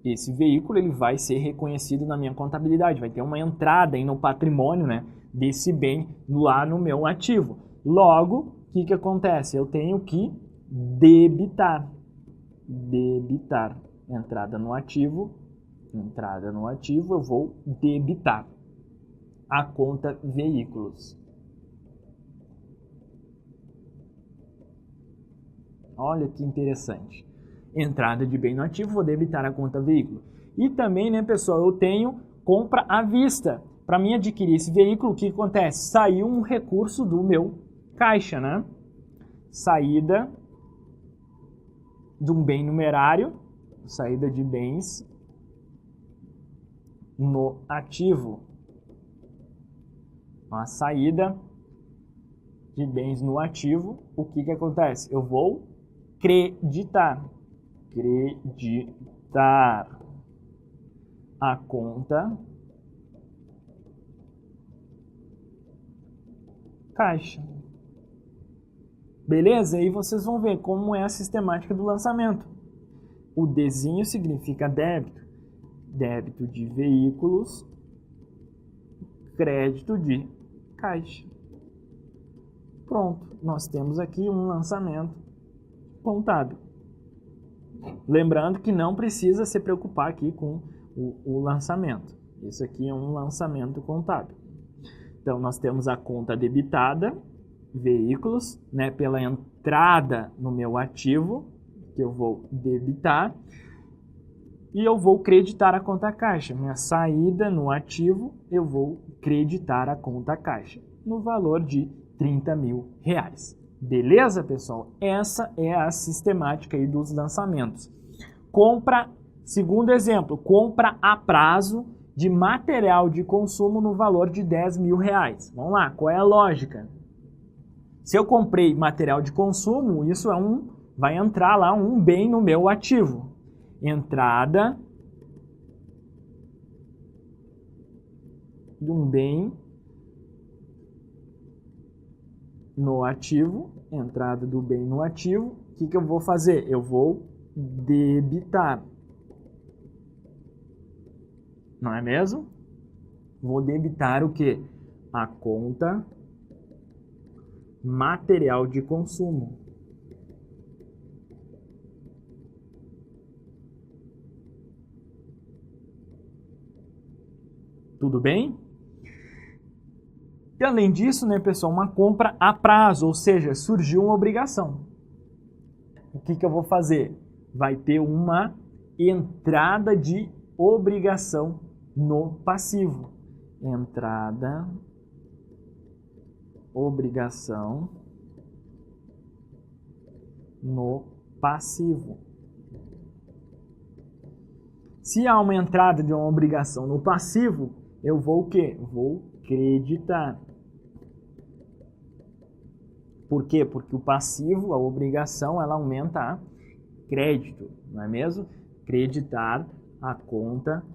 Esse veículo ele vai ser reconhecido na minha contabilidade, vai ter uma entrada aí no patrimônio, né, desse bem lá no meu ativo. Logo, o que acontece? Eu tenho que debitar. Entrada no ativo, eu vou debitar a conta veículos. Olha que interessante. Entrada de bem no ativo, vou debitar a conta veículo. E também, né, pessoal, eu tenho compra à vista. Para mim adquirir esse veículo, o que acontece? Saiu um recurso do meu caixa, né? Saída de um bem numerário, saída de bens no ativo. A saída de bens no ativo, o que acontece? Eu vou creditar a conta caixa. Beleza? Aí vocês vão ver como é a sistemática do lançamento. O Dzinho significa débito. Débito de veículos, crédito de caixa. Pronto, nós temos aqui um lançamento contábil. Lembrando que não precisa se preocupar aqui com o lançamento. Isso aqui é um lançamento contábil. Então, nós temos a conta debitada, veículos, né, pela entrada no meu ativo, que eu vou debitar, e eu vou creditar a conta caixa. Minha saída no ativo, eu vou creditar a conta caixa, no valor de R$30.000. Beleza, pessoal? Essa é a sistemática aí dos lançamentos. Compra, segundo exemplo, compra a prazo de material de consumo no valor de R$10.000. Vamos lá, qual é a lógica? Se eu comprei material de consumo, isso vai entrar lá um bem no meu ativo. Entrada de um bem no ativo, entrada do bem no ativo. O que eu vou fazer? Eu vou debitar. Não é mesmo? Vou debitar o quê? A conta material de consumo. Tudo bem? E além disso, né, pessoal, uma compra a prazo, ou seja, surgiu uma obrigação. O que eu vou fazer? Vai ter uma entrada de obrigação no passivo. Entrada, obrigação no passivo. Se há uma entrada de uma obrigação no passivo, eu vou o quê? Vou creditar. Por quê? Porque o passivo, a obrigação, ela aumenta a crédito, não é mesmo? Creditar a conta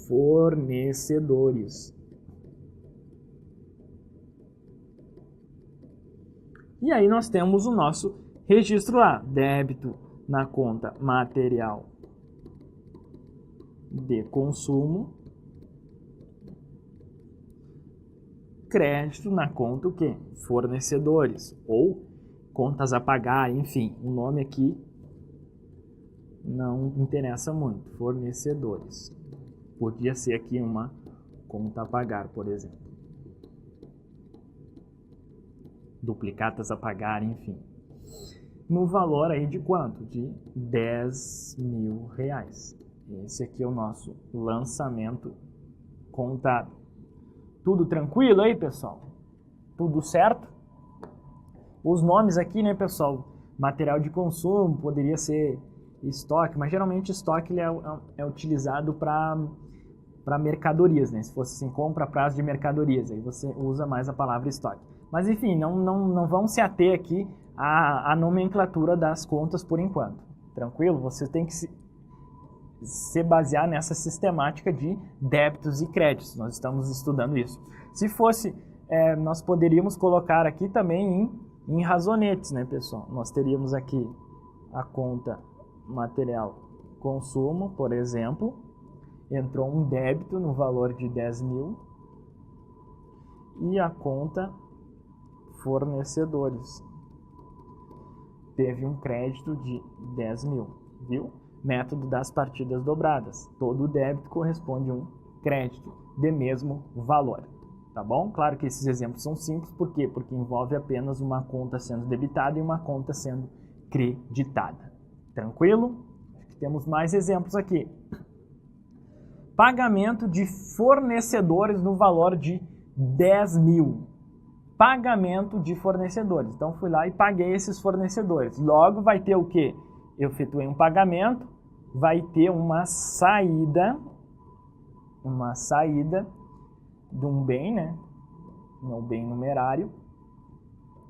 fornecedores. E aí nós temos o nosso registro lá, débito na conta material de consumo, crédito na conta o quê? Fornecedores, ou contas a pagar, enfim, o nome aqui não interessa muito, fornecedores. Podia ser aqui uma conta a pagar, por exemplo. Duplicatas a pagar, enfim. No valor aí de quanto? De R$10.000. Esse aqui é o nosso lançamento contábil. Tudo tranquilo aí, pessoal? Tudo certo? Os nomes aqui, né, pessoal? Material de consumo, poderia ser estoque, mas geralmente estoque ele é utilizado para mercadorias, né? Se fosse assim, compra a prazo de mercadorias, aí você usa mais a palavra estoque. Mas enfim, não vamos se ater aqui à nomenclatura das contas por enquanto. Tranquilo? Você tem que se basear nessa sistemática de débitos e créditos. Nós estamos estudando isso. Se fosse, nós poderíamos colocar aqui também em razonetes, né, pessoal? Nós teríamos aqui a conta material consumo, por exemplo, entrou um débito no valor de 10.000 e a conta fornecedores teve um crédito de 10.000, viu? Método das partidas dobradas. Todo débito corresponde a um crédito de mesmo valor, tá bom? Claro que esses exemplos são simples, por quê? Porque envolve apenas uma conta sendo debitada e uma conta sendo creditada. Tranquilo? Temos mais exemplos aqui. Pagamento de fornecedores no valor de 10.000. Pagamento de fornecedores. Então, fui lá e paguei esses fornecedores. Logo, vai ter o quê? Eu efetuei um pagamento, vai ter uma saída de um bem, né? Um bem numerário,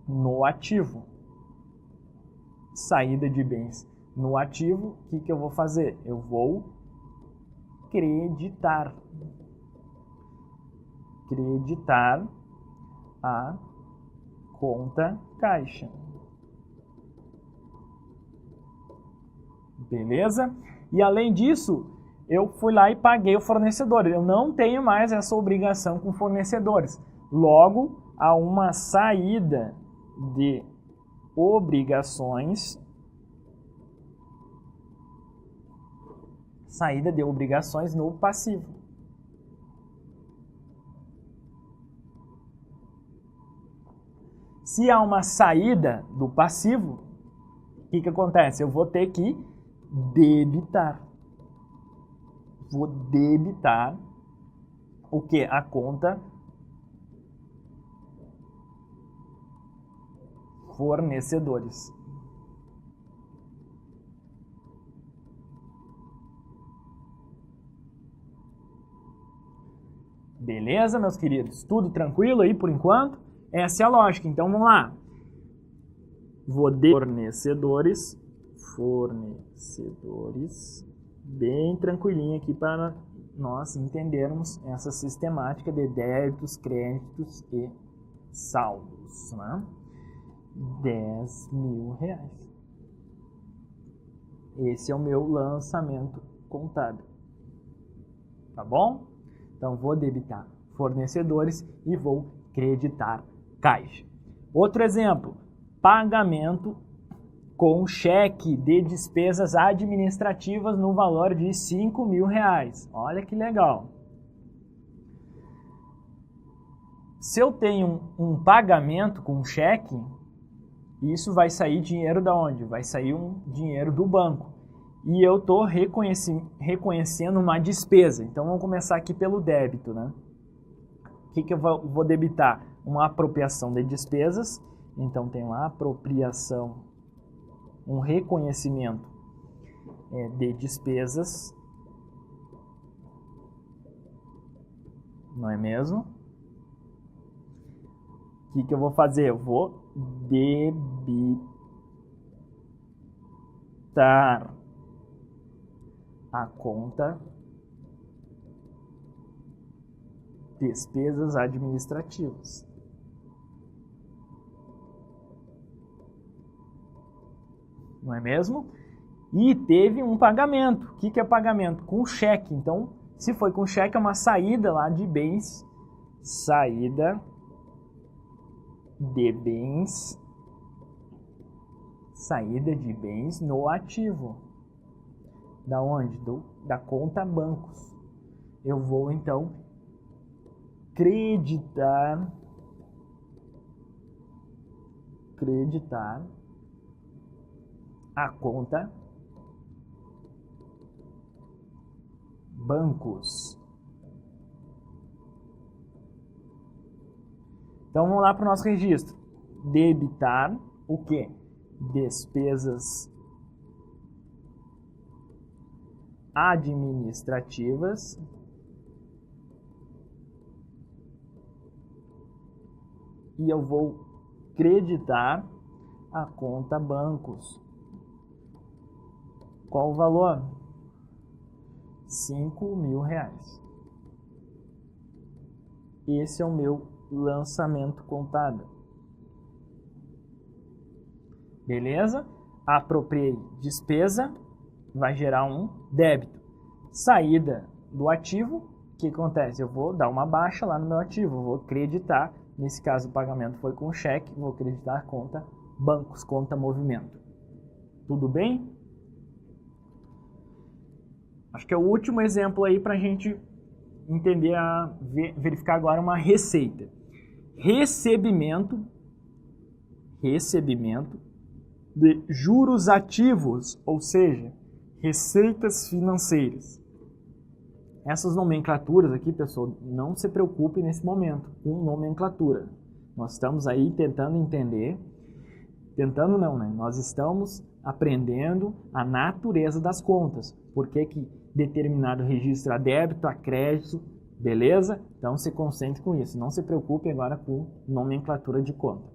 no ativo. Saída de bens no ativo, o que eu vou fazer? Eu vou creditar a conta caixa. Beleza? E além disso, eu fui lá e paguei o fornecedor. Eu não tenho mais essa obrigação com fornecedores. Logo, há uma saída de obrigações. Saída de obrigações no passivo. Se há uma saída do passivo, o que acontece? Eu vou ter que debitar. Vou debitar o que? A conta fornecedores. Beleza, meus queridos? Tudo tranquilo aí por enquanto? Essa é a lógica. Então vamos lá. Vou de fornecedores, bem tranquilinho aqui para nós entendermos essa sistemática de débitos, créditos e saldos, né? R$10.000. Esse é o meu lançamento contábil, tá bom? Então vou debitar fornecedores e vou creditar caixa. Outro exemplo, pagamento com cheque de despesas administrativas no valor de R$5.000. Olha que legal. Se eu tenho um pagamento com cheque, isso vai sair dinheiro da onde? Vai sair um dinheiro do banco. E eu estou reconhecendo uma despesa. Então vamos começar aqui pelo débito, né? O que eu vou debitar? Uma apropriação de despesas. Então tem lá apropriação, um reconhecimento de despesas, não é mesmo? O que eu vou fazer? Eu vou debitar a conta despesas administrativas. Não é mesmo? E teve um pagamento. O que é pagamento? Com cheque. Então, se foi com cheque, é uma saída lá de bens. Saída de bens. Saída de bens no ativo. Da onde? Da conta bancos. Eu vou, então, creditar a conta bancos. Então vamos lá para o nosso registro. Debitar o quê? Despesas administrativas e eu vou creditar a conta bancos. Qual o valor? R$5.000. Esse é o meu lançamento contábil. Beleza? Apropriei despesa, vai gerar um débito. Saída do ativo, o que acontece? Eu vou dar uma baixa lá no meu ativo, vou creditar, nesse caso o pagamento foi com cheque, vou creditar conta bancos, conta movimento. Tudo bem? Acho que é o último exemplo aí para a gente entender, verificar agora uma receita. Recebimento de juros ativos, ou seja, receitas financeiras. Essas nomenclaturas aqui, pessoal, não se preocupe nesse momento com nomenclatura. Nós estamos aí tentando entender, tentando não, né? Nós estamos aprendendo a natureza das contas. Por que determinado registro a débito, a crédito, beleza? Então se concentre com isso, não se preocupe agora com nomenclatura de conta.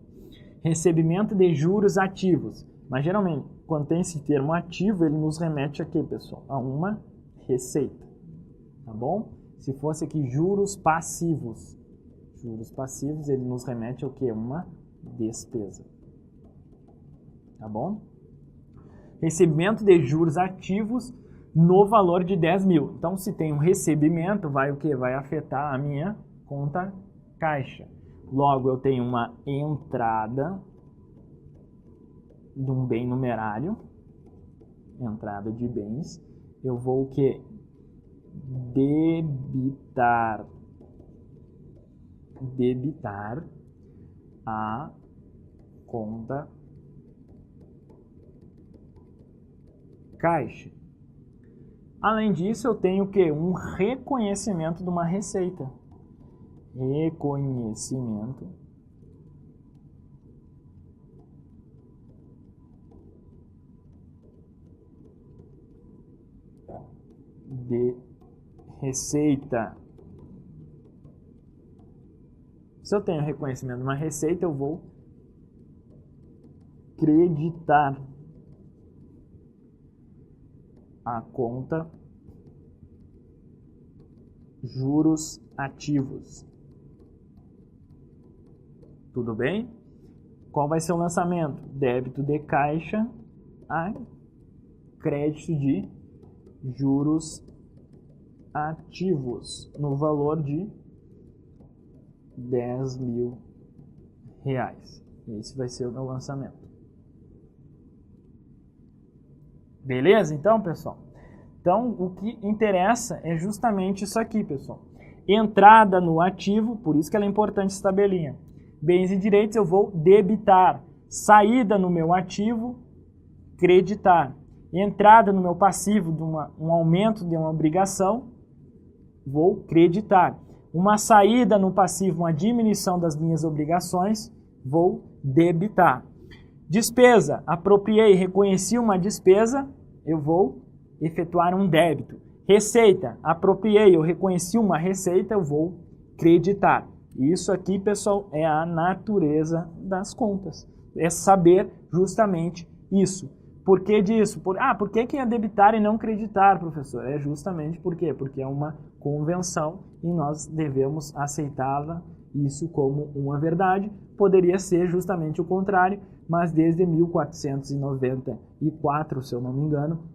Recebimento de juros ativos. Mas geralmente, quando tem esse termo ativo, ele nos remete a quê, pessoal? A uma receita, tá bom? Se fosse aqui juros passivos, ele nos remete ao quê? Uma despesa. Tá bom? Recebimento de juros ativos no valor de 10 mil. Então, se tem um recebimento, vai o quê? Vai afetar a minha conta caixa. Logo, eu tenho uma entrada de um bem numerário, entrada de bens. Eu vou o quê? Debitar a conta caixa. Além disso, eu tenho o quê? Um reconhecimento de uma receita. Reconhecimento de receita. Se eu tenho reconhecimento de uma receita, eu vou creditar a conta juros ativos. Tudo bem? Qual vai ser o lançamento? Débito de caixa a crédito de juros ativos no valor de 10 mil reais. Esse vai ser o meu lançamento. Beleza? Então, pessoal? Então, o que interessa é justamente isso aqui, pessoal. Entrada no ativo, por isso que ela é importante essa tabelinha. Bens e direitos eu vou debitar. Saída no meu ativo, creditar. Entrada no meu passivo, de um aumento de uma obrigação, vou creditar. Uma saída no passivo, uma diminuição das minhas obrigações, vou debitar. Despesa, apropriei, reconheci uma despesa, eu vou efetuar um débito. Receita, apropriei, eu reconheci uma receita, eu vou creditar. Isso aqui, pessoal, é a natureza das contas. É saber justamente isso. Por que disso? Por que é debitar e não creditar, professor? É justamente por quê? Porque é uma convenção e nós devemos aceitá-la isso como uma verdade. Poderia ser justamente o contrário, mas desde 1494, se eu não me engano,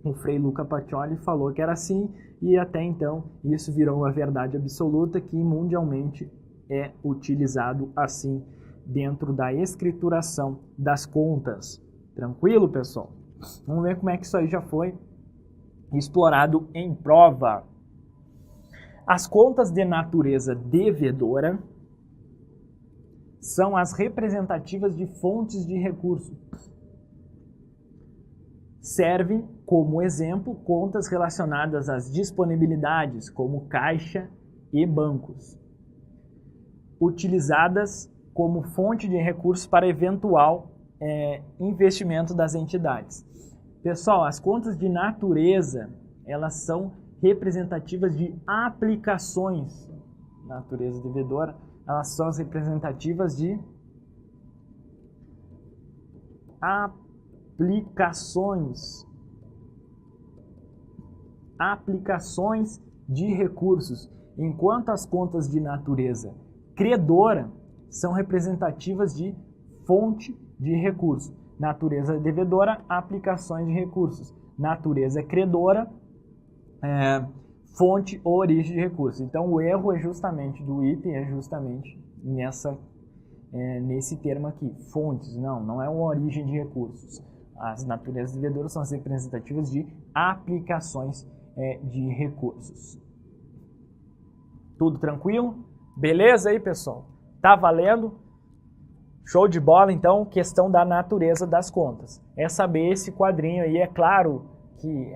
o Frei Luca Pacioli falou que era assim e até então isso virou uma verdade absoluta que mundialmente é utilizado assim dentro da escrituração das contas. Tranquilo, pessoal? Vamos ver como é que isso aí já foi explorado em prova. As contas de natureza devedora são as representativas de fontes de recurso. Servem como exemplo contas relacionadas às disponibilidades, como caixa e bancos, utilizadas como fonte de recursos para eventual investimento das entidades. Pessoal, as contas de natureza, elas são representativas de aplicações. Natureza devedora, elas são as representativas de aplicações de recursos, enquanto as contas de natureza credora são representativas de fonte de recursos. Natureza devedora, aplicações de recursos. Natureza credora, fonte ou origem de recursos. Então, o erro é justamente do item, é justamente nesse termo aqui, fontes. Não é uma origem de recursos. As naturezas devedoras são as representativas de aplicações de recursos. Tudo tranquilo? Beleza aí, pessoal? Tá valendo? Show de bola, então, questão da natureza das contas. É saber esse quadrinho aí. É claro que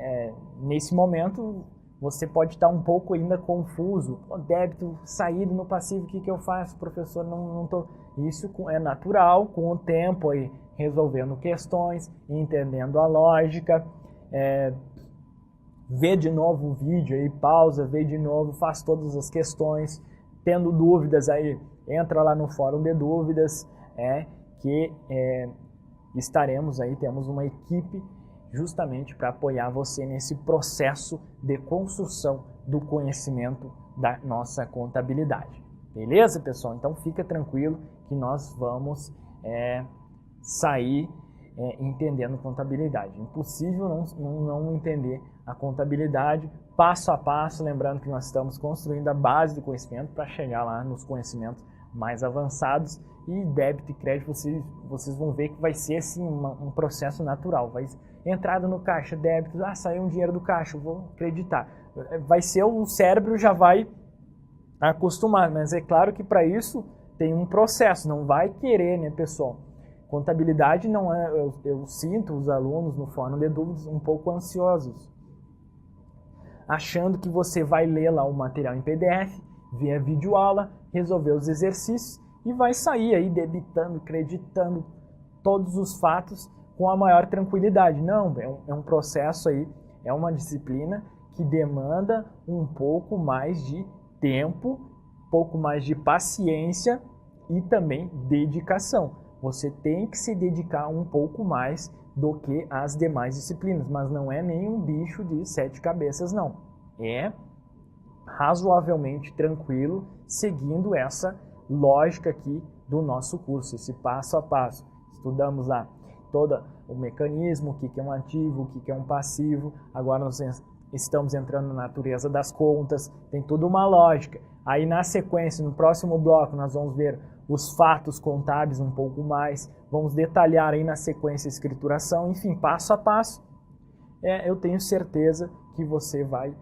nesse momento você pode estar um pouco ainda confuso. Débito, saída no passivo, o que eu faço, professor? Não tô... Isso é natural, com o tempo aí, resolvendo questões, entendendo a lógica. Vê de novo o vídeo aí, pausa, vê de novo, faz todas as questões. Tendo dúvidas aí, entra lá no fórum de dúvidas. Estaremos aí, temos uma equipe justamente para apoiar você nesse processo de construção do conhecimento da nossa contabilidade. Beleza, pessoal? Então fica tranquilo que nós vamos sair entendendo contabilidade. Impossível não entender a contabilidade passo a passo, lembrando que nós estamos construindo a base do conhecimento para chegar lá nos conhecimentos mais avançados. E débito e crédito, vocês vão ver que vai ser assim, um processo natural. Vai entrada no caixa, débito, saiu um dinheiro do caixa, eu vou acreditar. Vai ser, o cérebro já vai acostumar, mas é claro que para isso tem um processo, não vai querer, né, pessoal? Contabilidade não é, eu sinto os alunos no Fórum de Dúvidas um pouco ansiosos, achando que você vai ler lá o material em PDF, ver a videoaula, resolver os exercícios e vai sair aí debitando, creditando todos os fatos com a maior tranquilidade. Não, é um processo aí, é uma disciplina que demanda um pouco mais de tempo, um pouco mais de paciência e também dedicação. Você tem que se dedicar um pouco mais do que as demais disciplinas, mas não é nenhum bicho de 7 cabeças, não. É razoavelmente tranquilo, seguindo essa lógica aqui do nosso curso, esse passo a passo. Estudamos lá todo o mecanismo, o que é um ativo, o que é um passivo. Agora nós estamos entrando na natureza das contas, tem toda uma lógica. Aí na sequência, no próximo bloco, nós vamos ver os fatos contábeis um pouco mais, vamos detalhar aí na sequência a escrituração, enfim, passo a passo. Eu tenho certeza que você vai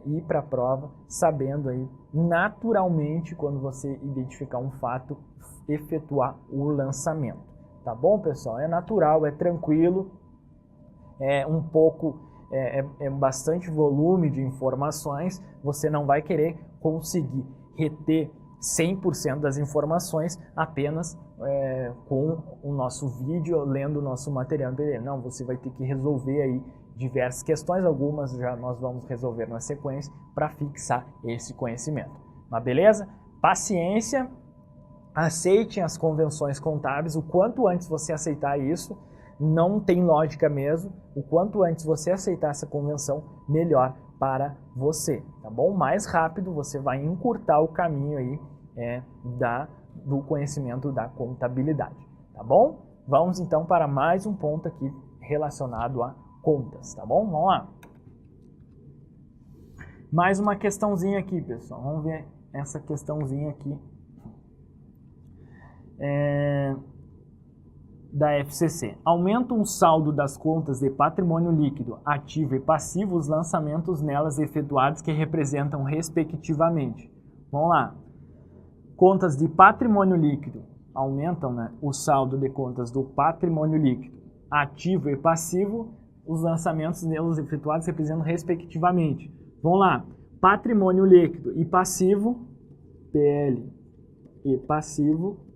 ir para a prova sabendo aí, naturalmente, quando você identificar um fato, efetuar o lançamento. Tá bom, pessoal? É natural, é tranquilo, é bastante volume de informações, você não vai querer conseguir reter 100% das informações apenas com o nosso vídeo, lendo o nosso material. Não, você vai ter que resolver aí diversas questões, algumas já nós vamos resolver na sequência para fixar esse conhecimento. Mas beleza? Paciência, aceitem as convenções contábeis, o quanto antes você aceitar isso, não tem lógica mesmo, o quanto antes você aceitar essa convenção, melhor para você, tá bom? Mais rápido você vai encurtar o caminho aí do conhecimento da contabilidade, tá bom? Vamos então para mais um ponto aqui relacionado a contas, tá bom? Vamos lá. Mais uma questãozinha aqui, pessoal. Vamos ver essa questãozinha aqui da FCC. Aumenta um saldo das contas de patrimônio líquido, ativo e passivo os lançamentos nelas efetuados que representam respectivamente. Vamos lá. Contas de patrimônio líquido aumentam, né, o saldo de contas do patrimônio líquido, ativo e passivo, os lançamentos nelas efetuados representam respectivamente. Vamos lá. Patrimônio líquido e passivo, PL e passivo,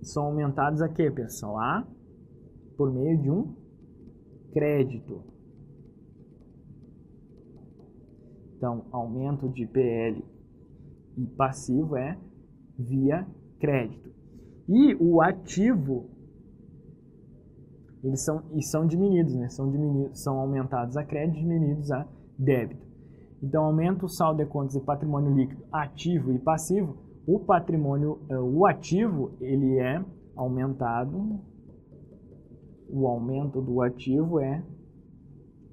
são aumentados aqui, pessoal, por meio de um crédito. Então, aumento de PL e passivo é via crédito. E o ativo, eles são diminuídos, né? São aumentados a crédito e diminuídos a débito. Então, aumenta o saldo de contas de patrimônio líquido, ativo e passivo. O ativo, ele é aumentado, o aumento do ativo é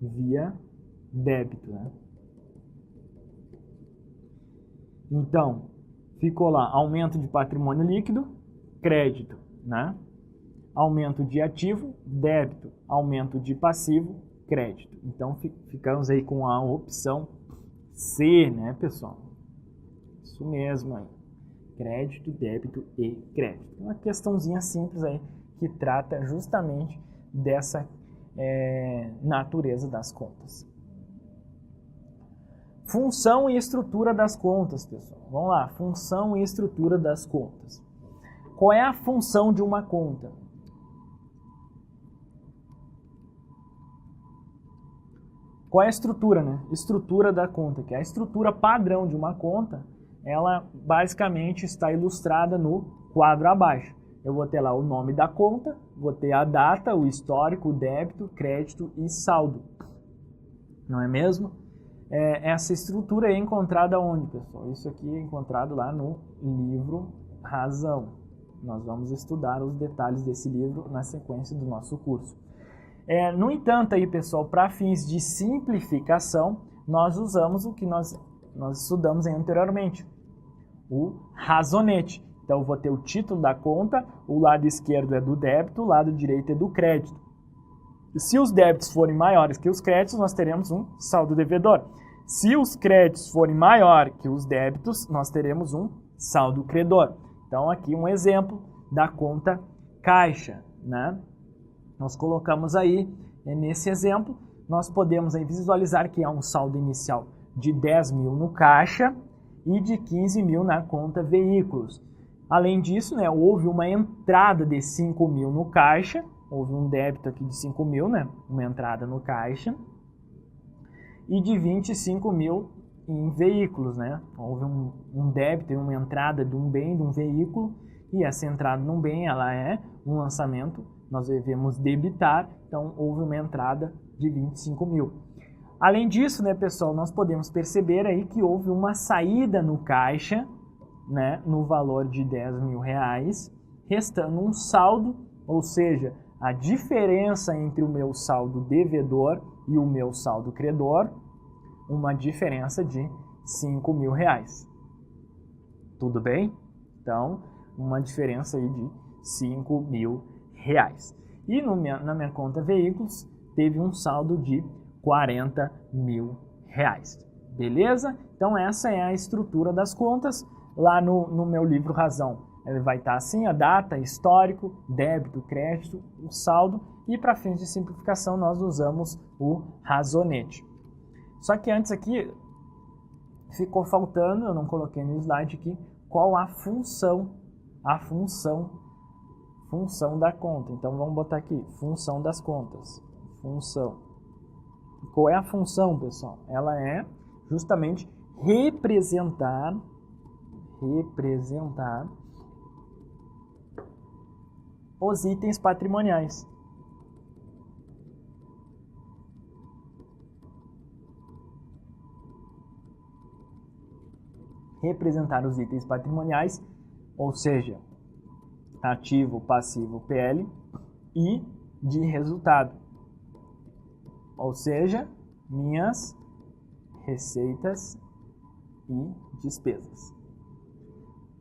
via débito, né? Então, ficou lá, aumento de patrimônio líquido, crédito, né? Aumento de ativo, débito, aumento de passivo, crédito. Então, ficamos aí com a opção C, né, pessoal? Isso mesmo aí. Crédito, débito e crédito. Uma questãozinha simples aí que trata justamente dessa natureza das contas. Função e estrutura das contas, pessoal. Vamos lá, função e estrutura das contas. Qual é a função de uma conta? Qual é a estrutura, né? Estrutura da conta, que é a estrutura padrão de uma conta. Ela basicamente está ilustrada no quadro abaixo. Eu vou ter lá o nome da conta, vou ter a data, o histórico, o débito, crédito e saldo. Não é mesmo? Essa estrutura é encontrada onde, pessoal? Isso aqui é encontrado lá no livro razão. Nós vamos estudar os detalhes desse livro na sequência do nosso curso. No entanto, aí, pessoal, para fins de simplificação, nós usamos o que nós estudamos anteriormente, o razonete. Então, eu vou ter o título da conta, o lado esquerdo é do débito, o lado direito é do crédito. Se os débitos forem maiores que os créditos, nós teremos um saldo devedor. Se os créditos forem maiores que os débitos, nós teremos um saldo credor. Então, aqui um exemplo da conta caixa, né? Nós colocamos aí, nesse exemplo, nós podemos aí visualizar que há um saldo inicial de 10 mil no caixa e de 15 mil na conta veículos. Além disso, né, houve uma entrada de 5 mil no caixa, houve um débito aqui de 5 mil, né, uma entrada no caixa, e de 25 mil em veículos, né? Houve um débito e uma entrada de um bem, de um veículo, e essa entrada num bem, ela é um lançamento, nós devemos debitar, então houve uma entrada de 25 mil. Além disso, né, pessoal, nós podemos perceber aí que houve uma saída no caixa, né, no valor de 10 mil reais, restando um saldo, ou seja, a diferença entre o meu saldo devedor e o meu saldo credor, uma diferença de 5 mil reais. Tudo bem? Então, uma diferença aí de 5 mil reais. E na minha conta veículos, teve um saldo de 40 mil reais. Beleza? Então, essa é a estrutura das contas. Lá no meu livro Razão, ele vai estar assim, a data, histórico, débito, crédito, o saldo. E para fins de simplificação, nós usamos o razonete. Só que antes aqui, ficou faltando, eu não coloquei no slide aqui, qual a função da conta. Então vamos botar aqui, função das contas. Função. Qual é a função, pessoal? Ela é justamente representar os itens patrimoniais. Representar os itens patrimoniais, ou seja, ativo, passivo, PL, e de resultado, ou seja, minhas receitas e despesas.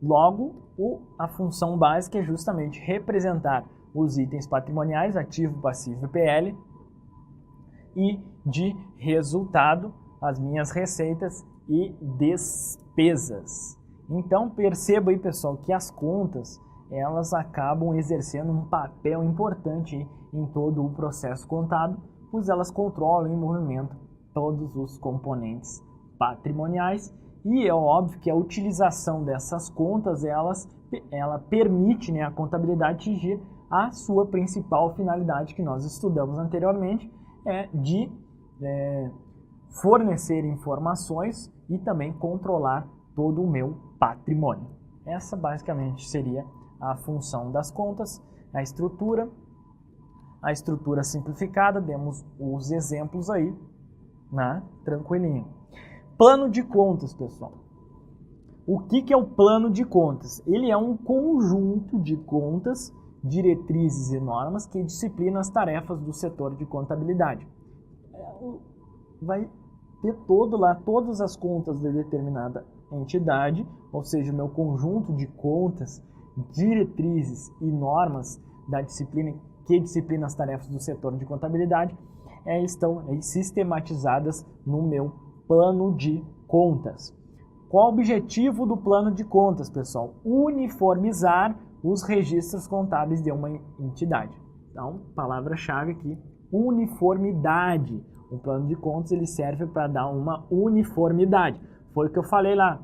Logo, a função básica é justamente representar os itens patrimoniais, ativo, passivo e PL, e de resultado, as minhas receitas e despesas. Então, perceba aí, pessoal, que as contas, elas acabam exercendo um papel importante em todo o processo contábil, pois elas controlam em movimento todos os componentes patrimoniais, e é óbvio que a utilização dessas contas, ela permite, né, a contabilidade atingir a sua principal finalidade que nós estudamos anteriormente, de fornecer informações e também controlar todo o meu patrimônio. Essa basicamente seria a função das contas. A estrutura simplificada, demos os exemplos aí, né? Tranquilinho. Plano de contas, pessoal. O que é o plano de contas? Ele é um conjunto de contas, diretrizes e normas que disciplinam as tarefas do setor de contabilidade. Vai ter todas as contas de determinada entidade, ou seja, o meu conjunto de contas, diretrizes e normas da disciplina que disciplina as tarefas do setor de contabilidade estão sistematizadas no meu plano de contas. Qual o objetivo do plano de contas, pessoal? Uniformizar os registros contábeis de uma entidade. Então, palavra-chave aqui, uniformidade. O plano de contas ele serve para dar uma uniformidade. Foi o que eu falei lá.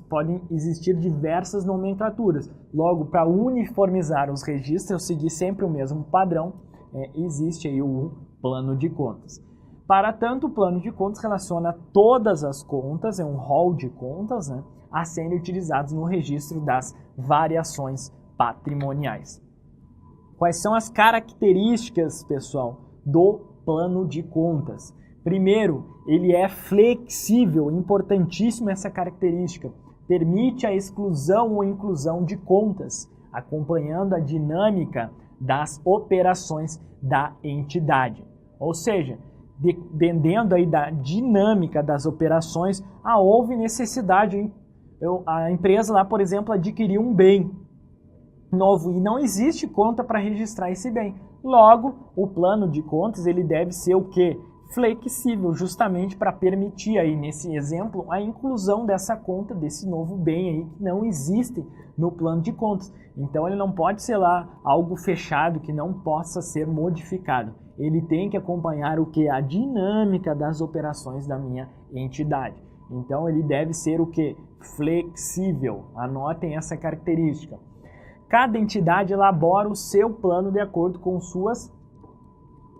Podem existir diversas nomenclaturas. Logo, para uniformizar os registros, eu seguir sempre o mesmo padrão, existe aí o plano de contas. Para tanto, o plano de contas relaciona todas as contas, é um rol de contas, né, a serem utilizados no registro das variações patrimoniais. Quais são as características, pessoal, do plano de contas? Primeiro, ele é flexível, importantíssimo essa característica. permite a exclusão ou inclusão de contas, acompanhando a dinâmica das operações da entidade. Ou seja, dependendo aí da dinâmica das operações, houve necessidade, a empresa lá, por exemplo, adquiriu um bem novo e não existe conta para registrar esse bem. Logo, o plano de contas ele deve ser o quê? Flexível, justamente para permitir aí, nesse exemplo, a inclusão dessa conta, desse novo bem aí que não existe no plano de contas. Então ele não pode ser lá algo fechado que não possa ser modificado. Ele tem que acompanhar o que? A dinâmica das operações da minha entidade. Então ele deve ser o que? Flexível. Anotem essa característica. Cada entidade elabora o seu plano de acordo com suas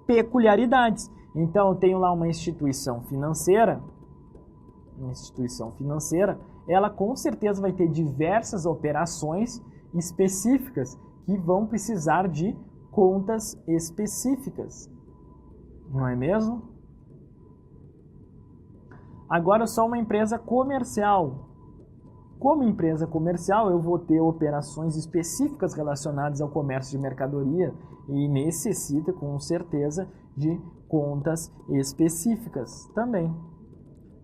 peculiaridades. Então, eu tenho lá uma instituição financeira, ela com certeza vai ter diversas operações específicas que vão precisar de contas específicas, não é mesmo? Agora, eu sou uma empresa comercial. Como empresa comercial, eu vou ter operações específicas relacionadas ao comércio de mercadoria e necessita, com certeza, de contas específicas também.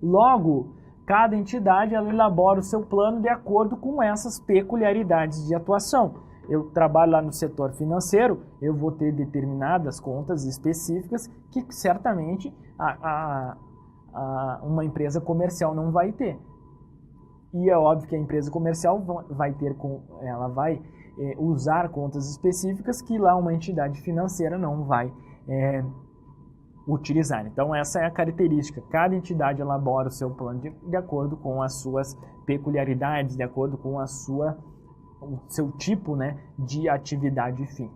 Logo, cada entidade ela elabora o seu plano de acordo com essas peculiaridades de atuação. Eu trabalho lá no setor financeiro, eu vou ter determinadas contas específicas que certamente uma empresa comercial não vai ter. E é óbvio que a empresa comercial vai usar contas específicas que lá uma entidade financeira não vai utilizar. Então essa é a característica. Cada entidade elabora o seu plano de acordo com as suas peculiaridades, de acordo com o seu tipo, né, de atividade fim.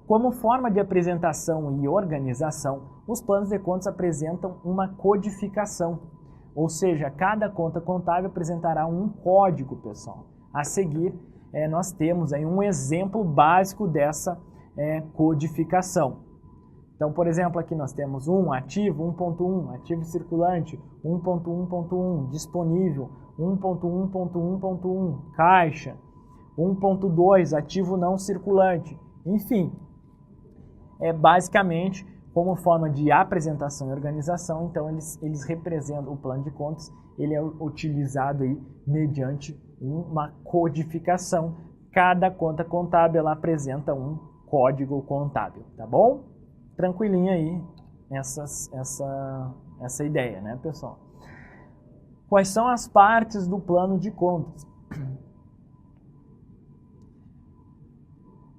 Como forma de apresentação e organização, os planos de contas apresentam uma codificação. Ou seja, cada conta contábil apresentará um código, pessoal. A seguir, nós temos aí um exemplo básico dessa codificação. Então, por exemplo, aqui nós temos ativo 1.1, ativo circulante, 1.1.1, disponível, 1.1.1.1, caixa, 1.2, ativo não circulante. Enfim, basicamente, como forma de apresentação e organização, então eles representam o plano de contas, ele é utilizado aí mediante uma codificação. Cada conta contábil ela apresenta um código contábil, tá bom? Tranquilinho aí essa ideia, né, pessoal? Quais são as partes do plano de contas?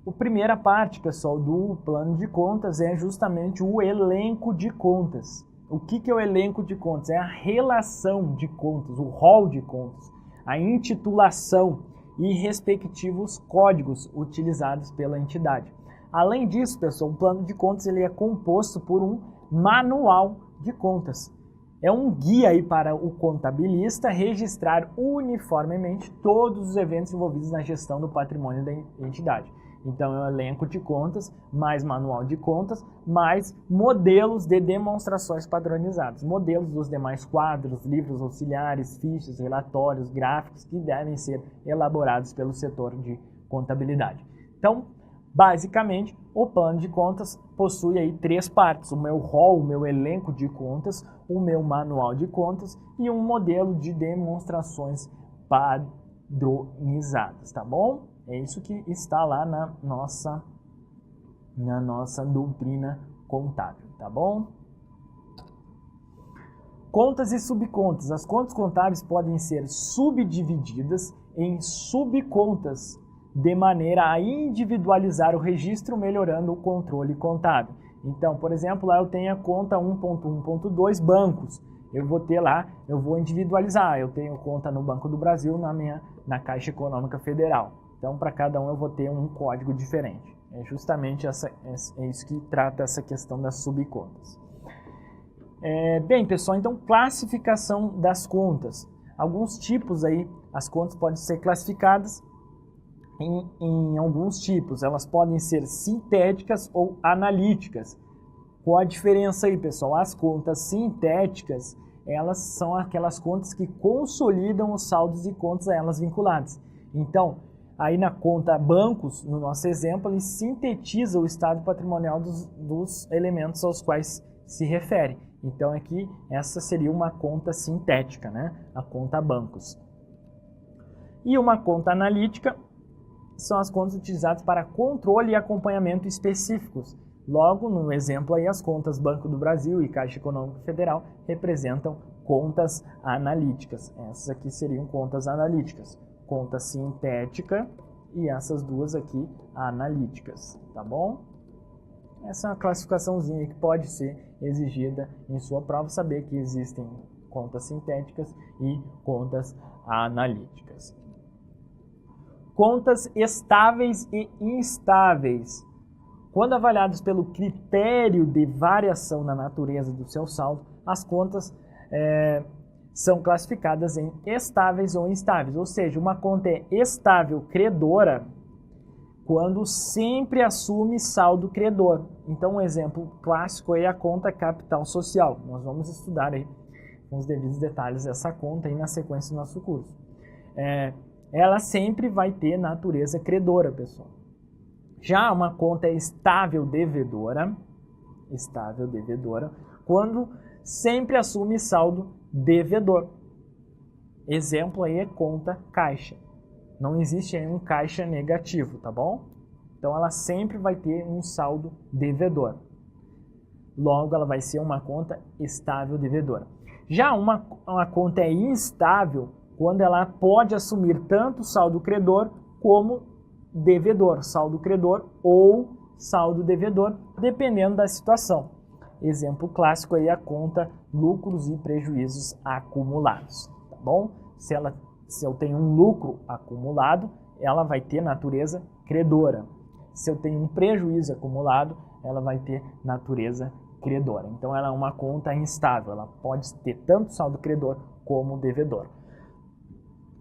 A primeira parte, pessoal, do plano de contas é justamente o elenco de contas. O que é o elenco de contas? É a relação de contas, o rol de contas, a intitulação e respectivos códigos utilizados pela entidade. Além disso, pessoal, o plano de contas ele é composto por um manual de contas. É um guia aí para o contabilista registrar uniformemente todos os eventos envolvidos na gestão do patrimônio da entidade. Então, é um elenco de contas, mais manual de contas, mais modelos de demonstrações padronizadas. Modelos dos demais quadros, livros auxiliares, fichas, relatórios, gráficos que devem ser elaborados pelo setor de contabilidade. Então, basicamente, o plano de contas possui aí 3 partes. O meu rol, o meu elenco de contas, o meu manual de contas e um modelo de demonstrações padronizadas, tá bom? É isso que está lá na nossa doutrina contábil, tá bom? Contas e subcontas. As contas contábeis podem ser subdivididas em subcontas, de maneira a individualizar o registro, melhorando o controle contábil. Então, por exemplo, lá eu tenho a conta 1.1.2 bancos. Eu vou ter lá, eu vou individualizar. Eu tenho conta no Banco do Brasil, na Caixa Econômica Federal. Então, para cada um eu vou ter um código diferente. É justamente isso que trata essa questão das subcontas. Bem, pessoal, então classificação das contas. Alguns tipos aí, as contas podem ser classificadas em alguns tipos. Elas podem ser sintéticas ou analíticas. Qual a diferença aí, pessoal? As contas sintéticas, elas são aquelas contas que consolidam os saldos e contas a elas vinculadas. Então, aí na conta bancos, no nosso exemplo, ele sintetiza o estado patrimonial dos elementos aos quais se refere. Então aqui, essa seria uma conta sintética, né? A conta bancos. E uma conta analítica são as contas utilizadas para controle e acompanhamento específicos. Logo, no exemplo aí, as contas Banco do Brasil e Caixa Econômica Federal representam contas analíticas. Essas aqui seriam contas analíticas. Conta sintética e essas duas aqui analíticas, tá bom? Essa é uma classificaçãozinha que pode ser exigida em sua prova, saber que existem contas sintéticas e contas analíticas. Contas estáveis e instáveis. Quando avaliadas pelo critério de variação na natureza do seu saldo, as contas são classificadas em estáveis ou instáveis. Ou seja, uma conta é estável credora quando sempre assume saldo credor. Então, um exemplo clássico é a conta capital social. Nós vamos estudar aí com os devidos detalhes essa conta aí na sequência do nosso curso. Ela sempre vai ter natureza credora, pessoal. Já uma conta é estável devedora, quando sempre assume saldo devedor. Exemplo aí é conta caixa. Não existe aí um caixa negativo, tá bom? Então ela sempre vai ter um saldo devedor. Logo, ela vai ser uma conta estável devedora. Já uma conta é instável quando ela pode assumir tanto saldo credor como devedor, saldo credor ou saldo devedor, dependendo da situação. Exemplo clássico aí é a conta lucros e prejuízos acumulados, tá bom? Se eu tenho um lucro acumulado, ela vai ter natureza credora. Se eu tenho um prejuízo acumulado, ela vai ter natureza credora. Então ela é uma conta instável, ela pode ter tanto saldo credor como devedor.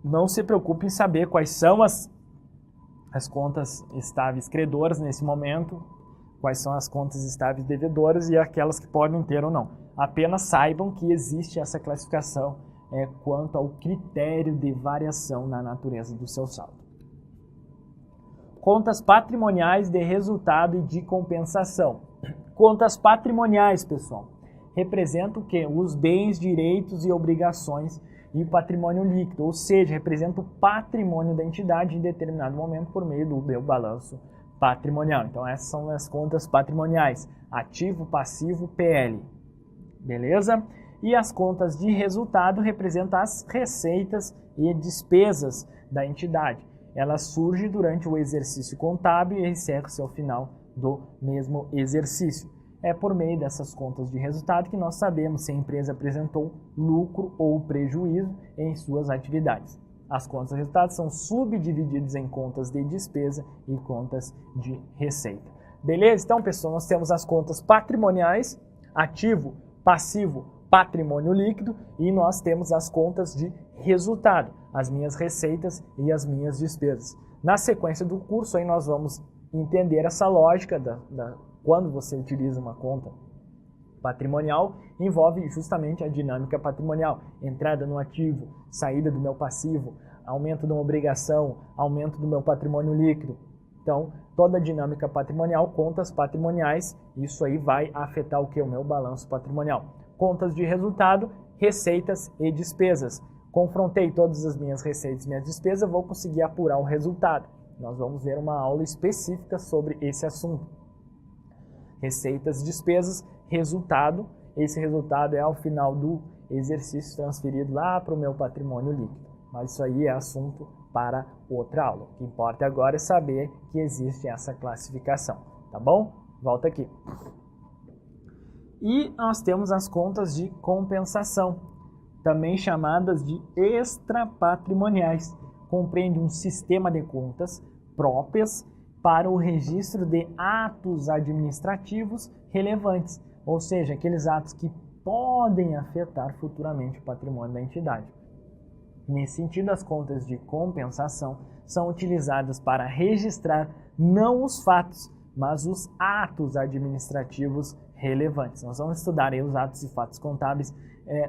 Não se preocupe em saber quais são as contas estáveis credoras nesse momento, quais são as contas estáveis devedoras e aquelas que podem ter ou não. Apenas saibam que existe essa classificação quanto ao critério de variação na natureza do seu saldo. Contas patrimoniais de resultado e de compensação. Contas patrimoniais, pessoal, representam o quê? Os bens, direitos e obrigações e o patrimônio líquido, ou seja, representa o patrimônio da entidade em determinado momento por meio do meu balanço patrimonial. Então essas são as contas patrimoniais, ativo, passivo, PL. Beleza? E as contas de resultado representam as receitas e despesas da entidade. Ela surge durante o exercício contábil e encerra-se ao final do mesmo exercício. É por meio dessas contas de resultado que nós sabemos se a empresa apresentou lucro ou prejuízo em suas atividades. As contas de resultado são subdivididas em contas de despesa e contas de receita. Beleza? Então, pessoal, nós temos as contas patrimoniais, ativo, passivo, patrimônio líquido, e nós temos as contas de resultado, as minhas receitas e as minhas despesas. Na sequência do curso, aí nós vamos entender essa lógica quando você utiliza uma conta patrimonial, envolve justamente a dinâmica patrimonial, entrada no ativo, saída do meu passivo, aumento de uma obrigação, aumento do meu patrimônio líquido. Então, toda a dinâmica patrimonial, contas patrimoniais, isso aí vai afetar o que? O meu balanço patrimonial. Contas de resultado, receitas e despesas. Confrontei todas as minhas receitas e minhas despesas, vou conseguir apurar o resultado. Nós vamos ver uma aula específica sobre esse assunto. Receitas, despesas, resultado. Esse resultado é ao final do exercício transferido lá para o meu patrimônio líquido. Mas isso aí é assunto para outra aula. O que importa agora é saber que existe essa classificação, tá bom? Volta aqui. E nós temos as contas de compensação, também chamadas de extrapatrimoniais. Compreende um sistema de contas próprias para o registro de atos administrativos relevantes, ou seja, aqueles atos que podem afetar futuramente o patrimônio da entidade. Nesse sentido, as contas de compensação são utilizadas para registrar não os fatos, mas os atos administrativos relevantes. Nós vamos estudar aí os atos e fatos contábeis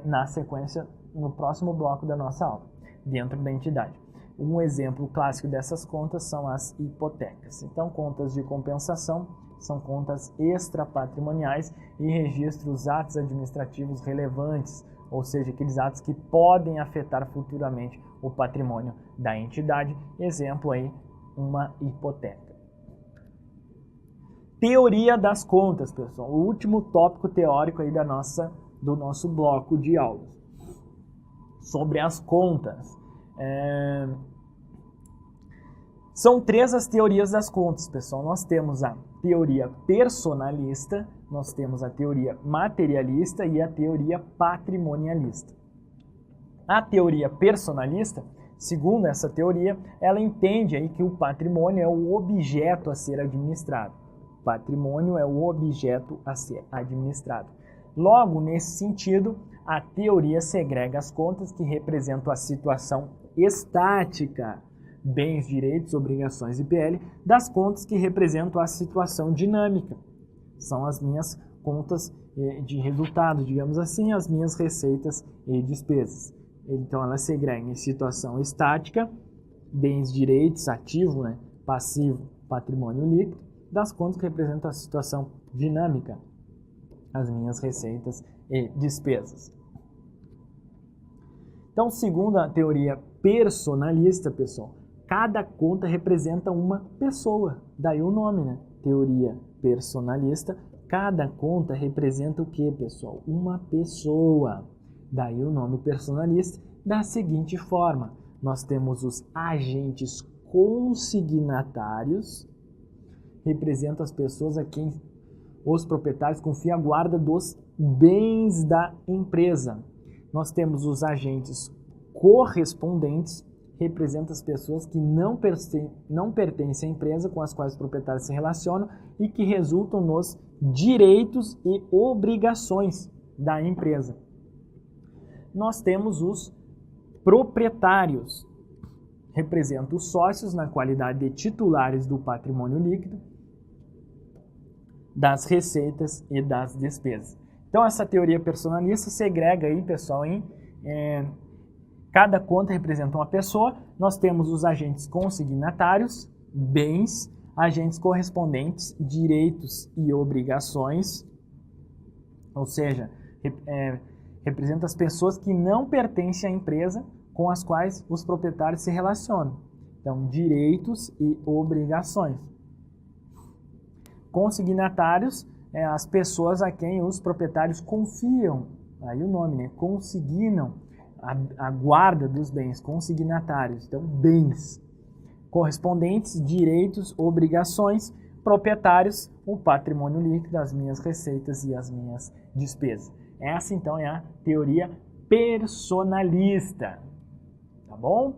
na sequência, no próximo bloco da nossa aula, dentro da entidade. Um exemplo clássico dessas contas são as hipotecas. Então, contas de compensação são contas extrapatrimoniais e registram os atos administrativos relevantes, ou seja, aqueles atos que podem afetar futuramente o patrimônio da entidade. Exemplo aí, uma hipoteca. Teoria das contas, pessoal. O último tópico teórico aí do nosso bloco de aulas. Sobre as contas. São 3 as teorias das contas, pessoal. Nós temos a teoria personalista, nós temos a teoria materialista e a teoria patrimonialista. A teoria personalista, segundo essa teoria, ela entende aí que o patrimônio é o objeto a ser administrado. O patrimônio é o objeto a ser administrado. Logo, nesse sentido, a teoria segrega as contas que representam a situação estática, bens, direitos, obrigações e PL, das contas que representam a situação dinâmica. São as minhas contas de resultado, digamos assim, as minhas receitas e despesas. Então, ela segrega em situação estática, bens, direitos, ativo, né, passivo, patrimônio líquido, das contas que representam a situação dinâmica, as minhas receitas e despesas. Então, segundo a teoria personalista, pessoal, cada conta representa uma pessoa, daí o nome, né? Teoria personalista, cada conta representa o que, pessoal? Uma pessoa, daí o nome personalista, da seguinte forma, nós temos os agentes consignatários, representam as pessoas a quem os proprietários confiam a guarda dos bens da empresa. Nós temos os agentes correspondentes, representa as pessoas que não pertencem à empresa com as quais os proprietários se relacionam e que resultam nos direitos e obrigações da empresa. Nós temos os proprietários, representam os sócios na qualidade de titulares do patrimônio líquido, das receitas e das despesas. Então, essa teoria personalista segrega aí, pessoal, em cada conta representa uma pessoa. Nós temos os agentes consignatários, bens, agentes correspondentes, direitos e obrigações, ou seja, representa as pessoas que não pertencem à empresa com as quais os proprietários se relacionam. Então, direitos e obrigações. Consignatários, as pessoas a quem os proprietários confiam, aí o nome, né? Consignam a guarda dos bens, consignatários, então bens. Correspondentes, direitos, obrigações. Proprietários, o patrimônio líquido, as minhas receitas e as minhas despesas. Essa então é a teoria personalista, tá bom?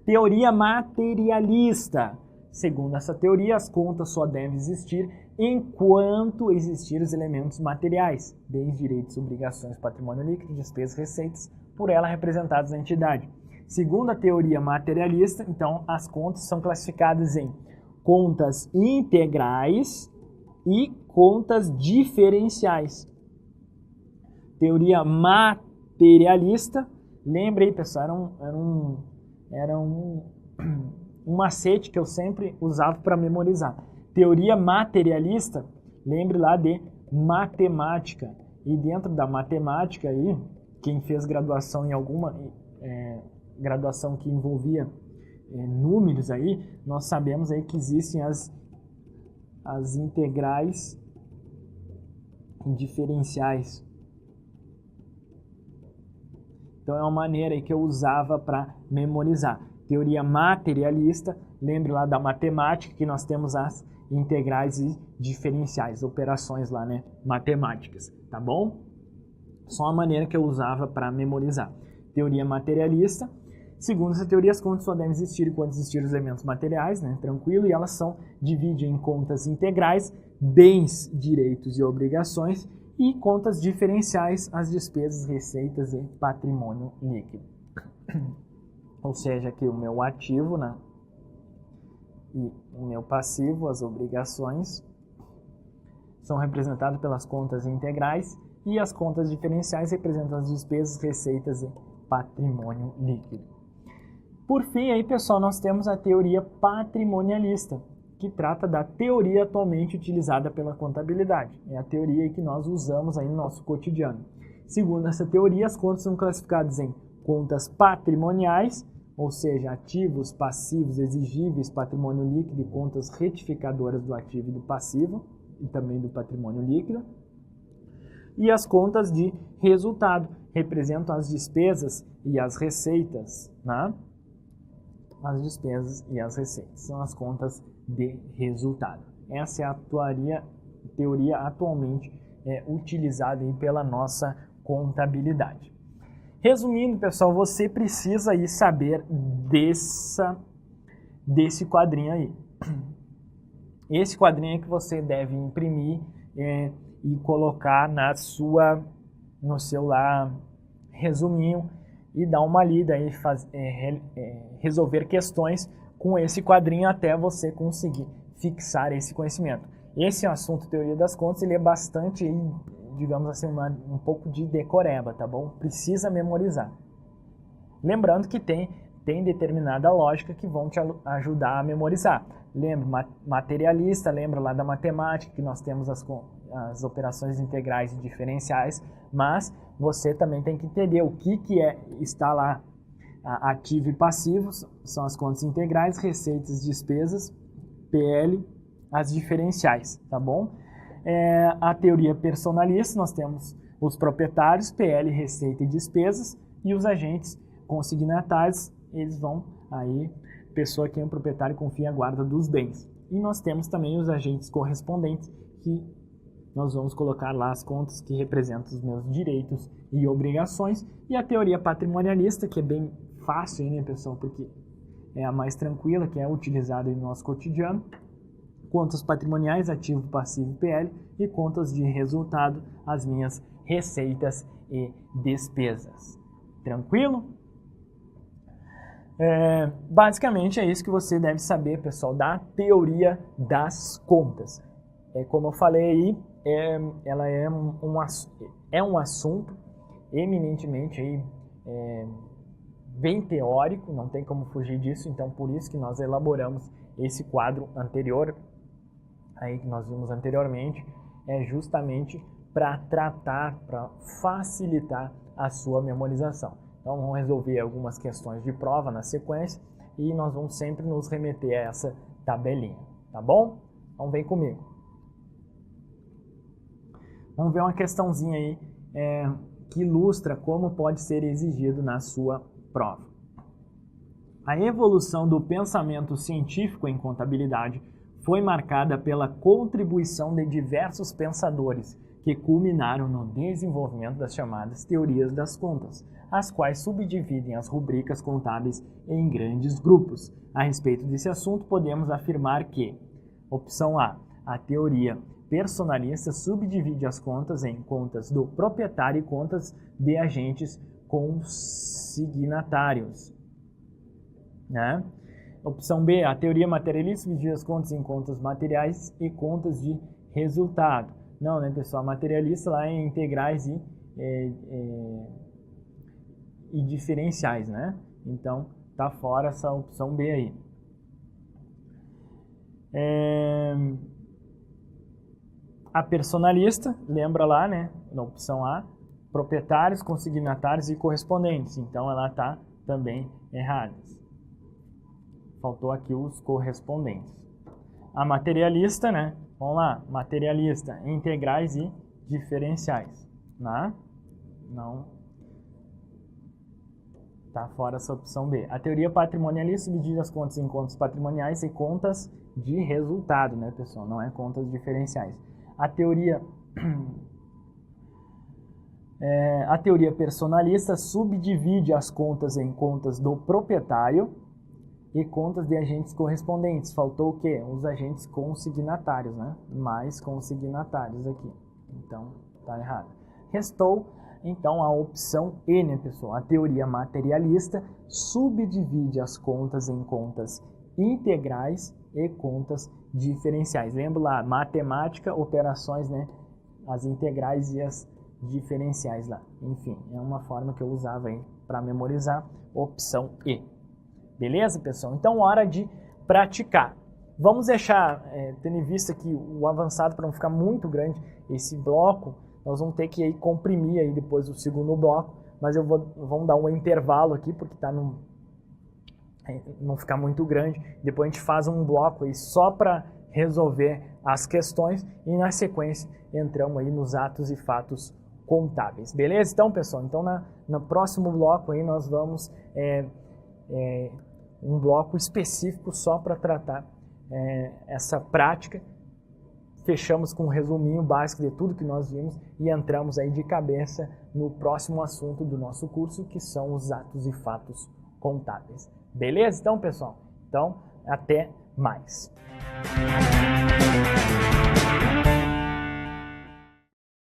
Teoria materialista. Segundo essa teoria, as contas só devem existir enquanto existir os elementos materiais, bens, direitos, obrigações, patrimônio líquido, despesas, receitas, por ela representados na entidade. Segundo a teoria materialista, então, as contas são classificadas em contas integrais e contas diferenciais. Teoria materialista, lembre aí, pessoal, era um macete que eu sempre usava para memorizar. Teoria materialista, lembre lá de matemática. E dentro da matemática, aí, quem fez graduação em alguma graduação que envolvia números, aí, nós sabemos aí que existem as integrais e diferenciais. Então é uma maneira aí que eu usava para memorizar. Teoria materialista, lembre lá da matemática que nós temos as integrais e diferenciais, operações lá, né, matemáticas, tá bom? Só uma maneira que eu usava para memorizar. Teoria materialista, segundo essa teoria, as contas só devem existir enquanto existirem os elementos materiais, né, tranquilo, e elas são dividem em contas integrais, bens, direitos e obrigações, e contas diferenciais, as despesas, receitas e patrimônio líquido. Ou seja, aqui o meu ativo, né, e o meu passivo, as obrigações, são representadas pelas contas integrais e as contas diferenciais representam as despesas, receitas e patrimônio líquido. Por fim, aí, pessoal, nós temos a teoria patrimonialista, que trata da teoria atualmente utilizada pela contabilidade. É a teoria que nós usamos aí no nosso cotidiano. Segundo essa teoria, as contas são classificadas em contas patrimoniais, ou seja, ativos, passivos, exigíveis, patrimônio líquido e contas retificadoras do ativo e do passivo, e também do patrimônio líquido. E as contas de resultado representam as despesas e as receitas, né? As despesas e as receitas são as contas de resultado. Essa é a teoria atualmente utilizada aí pela nossa contabilidade. Resumindo, pessoal, você precisa aí saber desse quadrinho aí. Esse quadrinho é que você deve imprimir e colocar no seu lá resuminho e dar uma lida e resolver questões com esse quadrinho até você conseguir fixar esse conhecimento. Esse assunto, teoria das contas, ele é bastante, digamos assim, um pouco de decoreba, tá bom? Precisa memorizar. Lembrando que tem determinada lógica que vão te ajudar a memorizar. Lembra, materialista, lembra lá da matemática, que nós temos as operações integrais e diferenciais, mas você também tem que entender o que está lá, ativo e passivo, são as contas integrais, receitas, despesas, PL, as diferenciais, tá bom? A teoria personalista, nós temos os proprietários, PL, receita e despesas, e os agentes consignatários, eles vão aí, pessoa que é um proprietário confia a guarda dos bens. E nós temos também os agentes correspondentes, que nós vamos colocar lá as contas que representam os meus direitos e obrigações. E a teoria patrimonialista, que é bem fácil, né, pessoal, porque é a mais tranquila, que é utilizada no nosso cotidiano. Contas patrimoniais, ativo, passivo, PL, e contas de resultado, as minhas receitas e despesas. Tranquilo? Basicamente é isso que você deve saber, pessoal, da teoria das contas. Como eu falei aí, ela é um assunto eminentemente aí, bem teórico, não tem como fugir disso, então por isso que nós elaboramos esse quadro anterior, aí que nós vimos anteriormente, justamente para tratar, para facilitar a sua memorização. Então vamos resolver algumas questões de prova na sequência e nós vamos sempre nos remeter a essa tabelinha, tá bom? Então vem comigo. Vamos ver uma questãozinha aí que ilustra como pode ser exigido na sua prova. A evolução do pensamento científico em contabilidade foi marcada pela contribuição de diversos pensadores que culminaram no desenvolvimento das chamadas teorias das contas, as quais subdividem as rubricas contábeis em grandes grupos. A respeito desse assunto, podemos afirmar que, opção A, a teoria personalista subdivide as contas em contas do proprietário e contas de agentes consignatários, né? Opção B, a teoria materialista divide as contas em contas materiais e contas de resultado. Não, né, pessoal? A materialista lá é integrais e diferenciais, né? Então, tá fora essa opção B aí. A personalista, lembra lá, né? Na opção A, proprietários, consignatários e correspondentes. Então, ela tá também errada. Faltou aqui os correspondentes. A materialista, né? Vamos lá, materialista, integrais e diferenciais, né? Não, tá fora essa opção B. A teoria patrimonialista divide as contas em contas patrimoniais e contas de resultado, né, pessoal? Não é contas diferenciais. A teoria personalista subdivide as contas em contas do proprietário e contas de agentes correspondentes. Faltou o quê? Os agentes consignatários, né? Mais consignatários aqui. Então, tá errado. Restou, então, a opção E, né, pessoal? A teoria materialista subdivide as contas em contas integrais e contas diferenciais. Lembra lá, matemática, operações, né? As integrais e as diferenciais lá. Enfim, é uma forma que eu usava aí para memorizar, opção E. Beleza, pessoal? Então, hora de praticar. Vamos deixar, tendo em vista que o avançado, para não ficar muito grande esse bloco, nós vamos ter que aí comprimir aí depois o segundo bloco, mas vamos dar um intervalo aqui, porque tá não ficar muito grande. Depois a gente faz um bloco aí só para resolver as questões e na sequência entramos aí nos atos e fatos contábeis. Beleza? Então, pessoal, no próximo bloco aí nós vamos um bloco específico só para tratar essa prática. Fechamos com um resuminho básico de tudo que nós vimos e entramos aí de cabeça no próximo assunto do nosso curso, que são os atos e fatos contábeis. Beleza? Então, pessoal, até mais.